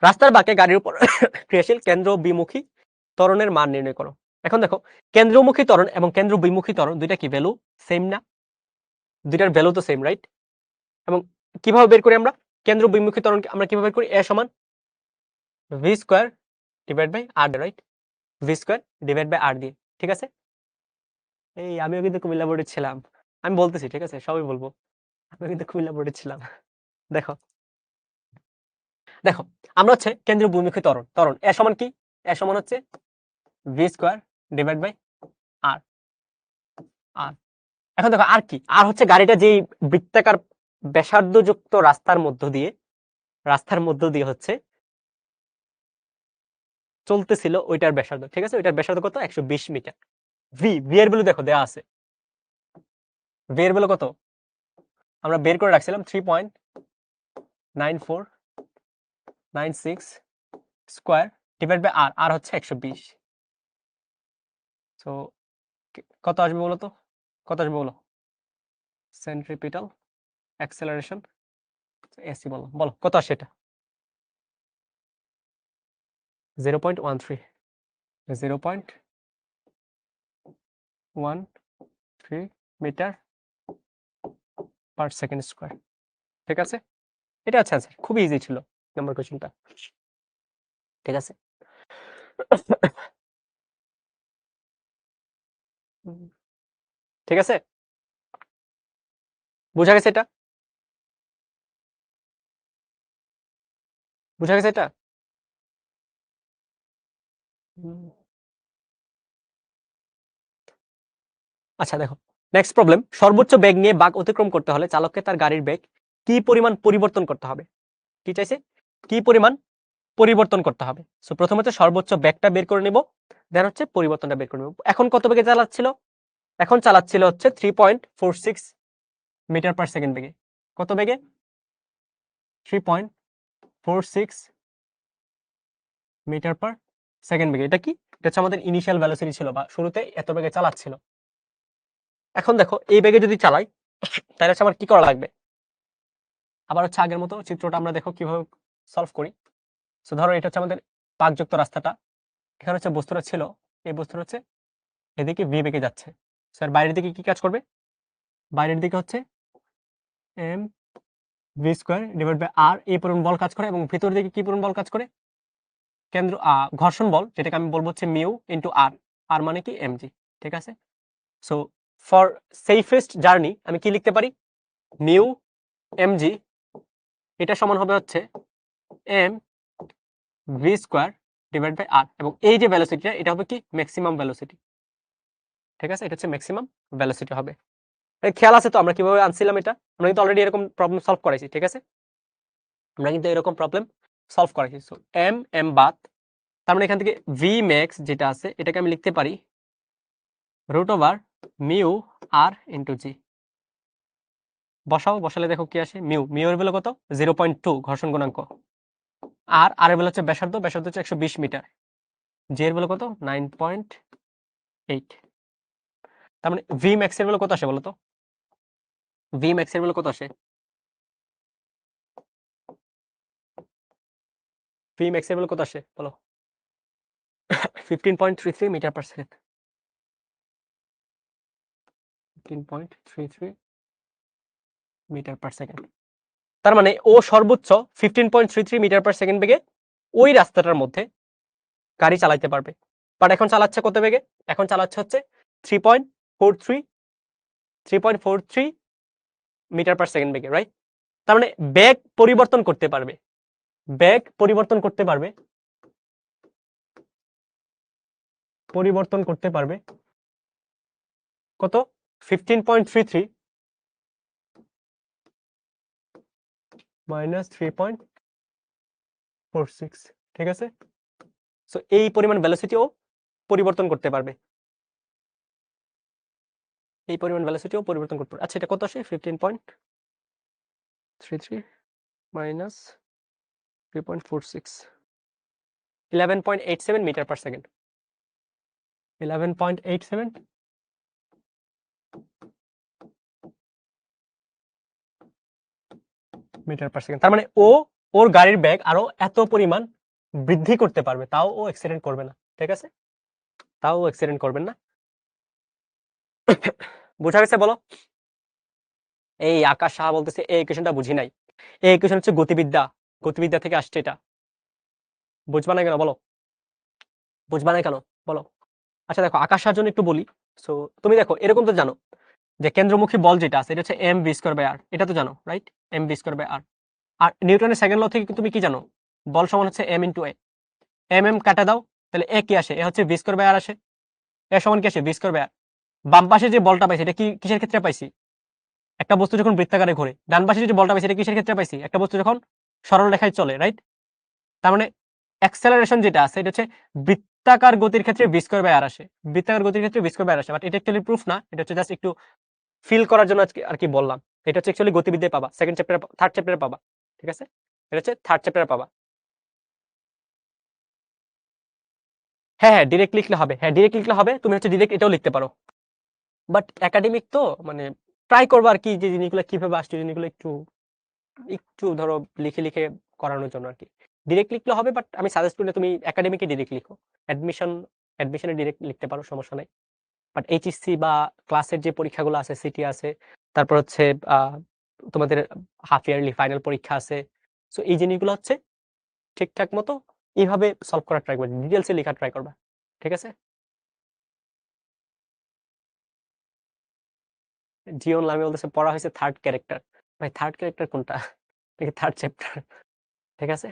রাস্তার বাঁকে গাড়ির উপর ক্রিয়াশীল কেন্দ্র বিমুখী ত্বরণের মান নির্ণয় করো। এখন দেখো, কেন্দ্রমুখী ত্বরণ এবং কেন্দ্র বিমুখী ত্বরণ দুইটা কি ভ্যালু সেম না? দুইটার ভ্যালু তো সেম, রাইট? এবং কিভাবে বের করি আমরা কেন্দ্র বিমুখী ত্বরণ? আমরা কিভাবে বের করি? a সমান v square divide by r, right? v square divide by r দিয়ে, ঠিক আছে? এই আমিও কিন্তু কুমিল্লা বোর্ডে ছিলাম, আমি বলতেছি, ঠিক আছে? সবই বলবো, আমিও কিন্তু কুমিল্লা বোর্ডে ছিলাম। দেখো দেখো আমরা হচ্ছে কেন্দ্র বিমুখী ত্বরণ, a সমান কি? a সমান হচ্ছে v square divide by r। আর এখন দেখো আর কি, আর হচ্ছে গাড়িটা যেই বৃত্তাকার ব্যাসার্ধযুক্ত রাস্তার মধ্য দিয়ে হচ্ছে চলতেছিল, ওইটার ব্যাসার্ধ, ঠিক আছে? ওইটার ব্যাসার্ধ কত? 120 মিটার। ভি এর ভ্যালু দেখো দেয়া আছে। ভি এর ভ্যালু কত? আমরা বের করে রাখছিলাম 3.9496 স্কয়ার ডিভাইড বাই আর। আর হচ্ছে 120। সো কত আসবে বলো তো? কত আসবে বলো? সেন্ট্রিপিটাল অ্যাক্সেলারেশন এসি, বলো বলো কত আসে এটা? 0.13। 0.13 মিটার পার সেকেন্ড স্কয়ার, ঠিক আছে? এটা হচ্ছে आंसर। খুবই ইজি ছিল নাম্বার কোশ্চেনটা, ঠিক আছে? ঠিক আছে, বুঝা গেছে এটা? বুঝা গেছে এটা? আচ্ছা দেখো, নেক্সট প্রবলেম। সর্বোচ্চ বেগ নিয়ে বাঁক অতিক্রম করতে হলে চালককে তার গাড়ির বেগ কি পরিমাণ পরিবর্তন করতে হবে? কি চাইছে? কি পরিমাণ পরিবর্তন করতে হবে? সো প্রথমে তো সর্বোচ্চ বেগটা বের করে নিব, দেন হচ্ছে পরিবর্তনটা বের করে নিব। এখন কত বেগে চালাচ্ছিল? এখন চালাচ্ছিল হচ্ছে 3.46 মিটার পার সেকেন্ড বেগে। কত বেগে? 3.46 মিটার পার সেকেন্ড বেগে। এটা কি? এটা হচ্ছে আমাদের ইনিশিয়াল ভেলোসিটি ছিল, বা শুরুতে এত বেগে চালাচ্ছিল। এখন দেখো এই বেগে যদি চালাই তাহলে হচ্ছে আমার কি করা লাগবে? আবার হচ্ছে আগের মতো চিত্রটা আমরা দেখো কিভাবে সলভ করি। সো ধরো এটা হচ্ছে আমাদের পাকযুক্ত রাস্তাটা, এখানে হচ্ছে বস্তুটা ছিল, এই বস্তুটা হচ্ছে এদিকে ভি বেগে যাচ্ছে। স্যার বাইরের দিকে কি কাজ করবে? বাইরের দিকে হচ্ছে M V square divide by R, এই পরিমাণ বল কাজ করে, এবং ভিতর দিকে কি পরিমাণ বল কাজ করে? কেন্দ্র ঘর্ষণ বল, যেটাকে আমি বলবো হচ্ছে মিউ ইনটু আর। আর মানে কি? এমজি, ঠিক আছে? সো ফর সেফেস্ট জার্নি আমি কি লিখতে পারি? মিউ এমজি এটা সমান হবে হচ্ছে M V square divide by R, এবং এই যে ভেলোসিটিটা এটা হবে কি? ম্যাক্সিমাম ভেলোসিটি, ঠিক আছে? এটা হচ্ছে ম্যাক্সিমাম ভেলোসিটি হবে। খেয়াল আছে তো আমরা কিভাবে আনছিলাম এটা? আমরা কিন্তু অলরেডি এরকম প্রবলেম সলভ করাইছি, ঠিক আছে? আমরা কিন্তু এরকম প্রবলেম সলভ করাইছি। সো এম বাদ, তার মানে এখান থেকে ভি ম্যাক্স যেটা আছে এটাকে আমি লিখতে পারি রুট ওভার মিউ আর ইন্টু জি। বসাও, বসালে দেখো কি আসে। মিউ এর ভ্যালু কত? 0.2 ঘর্ষণ গুণাঙ্ক। আর এর ভ্যালু হচ্ছে ব্যাসার্ধ হচ্ছে 120 মিটার। জি এর ভ্যালু কত? 9.8। তার মানে ভি ম্যাক্স এর ভ্যালু কত আসে বলো তো? ভি ম্যাক্স এর ভ্যালু কত আসে? ভি ম্যাক্স এর ভ্যালু কত আসে বলো? 15.33 metre per second. 15.33 metre per second. তার মানে ও সর্বোচ্চ 15.33 মিটার পার সেকেন্ড বেগে ওই রাস্তাটার মধ্যে গাড়ি চালাইতে পারবে। বাট এখন চালাচ্ছে কত বেগে? এখন চালাচ্ছে হচ্ছে 3.43 মিটার পার সেকেন্ড বেগে, রাইট? তার মানে বেগ পরিবর্তন করতে পারবে, বেগ পরিবর্তন করতে পারবে, পরিবর্তন করতে পারবে কত? 15.33 মাইনাস 3.46, ঠিক আছে? সো এই পরিমাণ ভেলোসিটিও পরিবর্তন করতে পারবে। এই পরিমাণ ভেলোসিটিও পরিবর্তন করতে পারে। আচ্ছা এটা কত আসে 15.33 minus 3.46 11.87 metre per second 11.87 metre per second. তার মানে ওর গাড়ির বেগ আরো এত পরিমাণ বৃদ্ধি করতে পারবে, তাও ও অ্যাক্সিডেন্ট করবে না। ঠিক আছে, তাও অ্যাক্সিডেন্ট করবেন না। বুঝা গেছে বলো? এই আকাশ সাহা বলতেছে এই ইকুয়েশনটা বুঝি নাই। এই ইকুয়েশন হচ্ছে গতিবিদ্যা থেকে আসছে এটা। বুঝবা না কেন বলো? বুঝবা না কেন বলো? আচ্ছা দেখো আকাশ সাহার জন্য একটু বলি। সো তুমি দেখো এরকম তো জানো যে কেন্দ্রমুখী বল যেটা আছে এটা হচ্ছে M V square by R, এটা তো জানো রাইট? M V square by R. আর নিউটনের সেকেন্ড ল থেকে তুমি কি জানো? বল সমান হচ্ছে এম ইন্টু এ। এম কাটা দাও, তাহলে এ কি আসে? এ হচ্ছে ভি স্কয়ার বাই আর আসে। এ সমান কি আসে? ভি স্কয়ার বাই আর। বাম পাশে যে বলটা পাইছি এটা কি কিসের ক্ষেত্রে পাইছি? একটা বস্তু যখন বৃত্তাকারে ঘোরে। ডান পাশে যে বলটা পাইছি এটা কিসের ক্ষেত্রে পাইছি? একটা বস্তু যখন সরল রেখায় চলে, রাইট? তার মানে অ্যাক্সেলারেশন যেটা আছে এটা হচ্ছে বৃত্তাকার গতির ক্ষেত্রে ভি স্কয়ার বাই আর আসে। বৃত্তাকার গতির ক্ষেত্রে ভি স্কয়ার বাই আর আসে। বাট এটা অ্যাকচুয়ালি প্রুফ না, এটা হচ্ছে জাস্ট একটু ফিল করার জন্য আজকে আর কি বললাম। এটা হচ্ছে অ্যাকচুয়ালি গতিবিদ্যায় পাবা, সেকেন্ড চ্যাপ্টারে, থার্ড চ্যাপ্টারে পাবা। ঠিক আছে, এটা হচ্ছে থার্ড চ্যাপ্টারে পাবা। হ্যাঁ, ডিরেক্ট লিখলে হবে। হ্যাঁ, ডিরেক্ট লিখলে হবে। তুমি হচ্ছে ডিরেক্ট এটাও লিখতে পারো। বাট একাডেমিক তো মানে ট্রাই করবা আর কি যে জিনিসগুলো কিভাবে আসছে, জিনিসগুলো একটু একটু ধরো লিখে লিখে করানোর জন্য আর কি। ডিরেক্ট লিখলে হবে, বাট আমি সাজেস্ট করি তুমি একাডেমিকে ডিরেক্ট লিখো। অ্যাডমিশনে ডিরেক্ট লিখতে পারো, সমস্যা নাই। বাট এইচএসসি বা ক্লাসের যে পরীক্ষাগুলো আছে, সিটি আছে, তারপর হচ্ছে তোমাদের হাফ ইয়ারলি ফাইনাল পরীক্ষা আছে। সো এই জিনিসগুলো হচ্ছে ঠিকঠাক মতো এইভাবে সলভ করার ট্রাই করবে, ডিটেলসে লেখার ট্রাই করবা। ঠিক আছে? জিওন লামি বলতেছে পড়া হয়েছে থার্ড ক্যারেক্টার। ভাই থার্ড ক্যারেক্টার কোনটা? নাকি থার্ড চ্যাপ্টার? ঠিক আছে।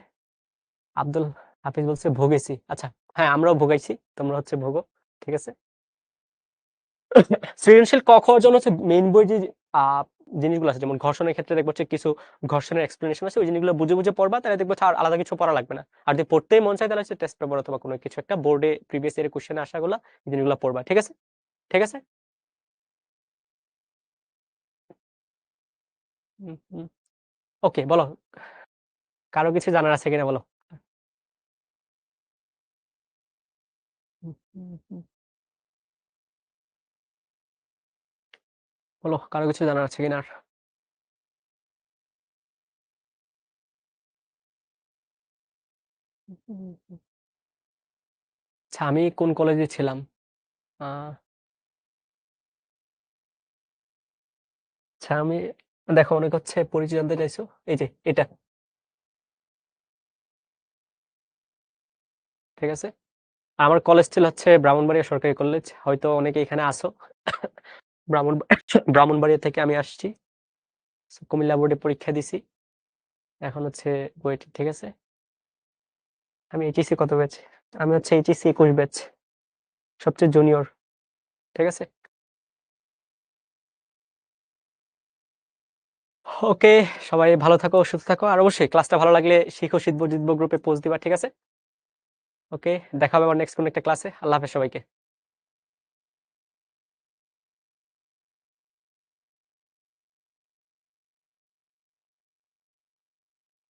আব্দুল হাফিজ বলছে ভোগেছি। আচ্ছা হ্যাঁ, আমরাও ভোগাইছি, তোমরা হচ্ছে ভোগো। ঠিক আছে। সৃজনশীল ক খ জন্য হচ্ছে মেইন বই যে জিনিসগুলো আছে, যেমন ঘর্ষণের ক্ষেত্রে দেখবো হচ্ছে কিছু ঘর্ষণের এক্সপ্লেনেশন আছে, ওই জিনিসগুলো বুঝে বুঝে পড়বা, তাহলে দেখবো আর আলাদা কিছু পড়া লাগবে না। আর যদি পড়তেই মন চায় তাহলে হচ্ছে টেস্ট পেপার অথবা কোনো কিছু একটা বোর্ডে প্রিভিয়াস ইয়ারের কোশ্চেনে আসাগুলো এই জিনিসগুলো পড়বা। ঠিক আছে, ঠিক আছে। ওকে বলো, কারো কিছু জানার আছে কিনা বলো? বলো কারো কিছু জানার আছে কিনা আর? আচ্ছা আমি কোন কলেজে ছিলাম? আচ্ছা আমি, দেখো অনেক হচ্ছে পরিচয় জানতে চাইছো, এই যে এটা। ঠিক আছে, আমার কলেজ ছিল হচ্ছে ব্রাহ্মণবাড়িয়া সরকারি কলেজ, হয়তো অনেকে এখানে আসো। ব্রাহ্মণ ব্রাহ্মণবাড়িয়া থেকে আমি আসছি, কুমিল্লা বোর্ডে পরীক্ষা দিছি, এখন হচ্ছে বুয়েটে। ঠিক আছে, আমি এইচএসসি কত ব্যাচ? আমি হচ্ছে এইচএসসি 21 ব্যাচ, সবচেয়ে জুনিয়র। ঠিক আছে, ওকে। সবাই ভালো থাকো, সুস্থ থাকো, আর অবশ্যই ক্লাসটা ভালো লাগলে শিখো জিতবো গ্রুপে পোস্ট দিবা। ঠিক আছে, ওকে, দেখা হবে আবার নেক্সট কোন একটা ক্লাসে। আল্লাহ হাফেজ সবাইকে।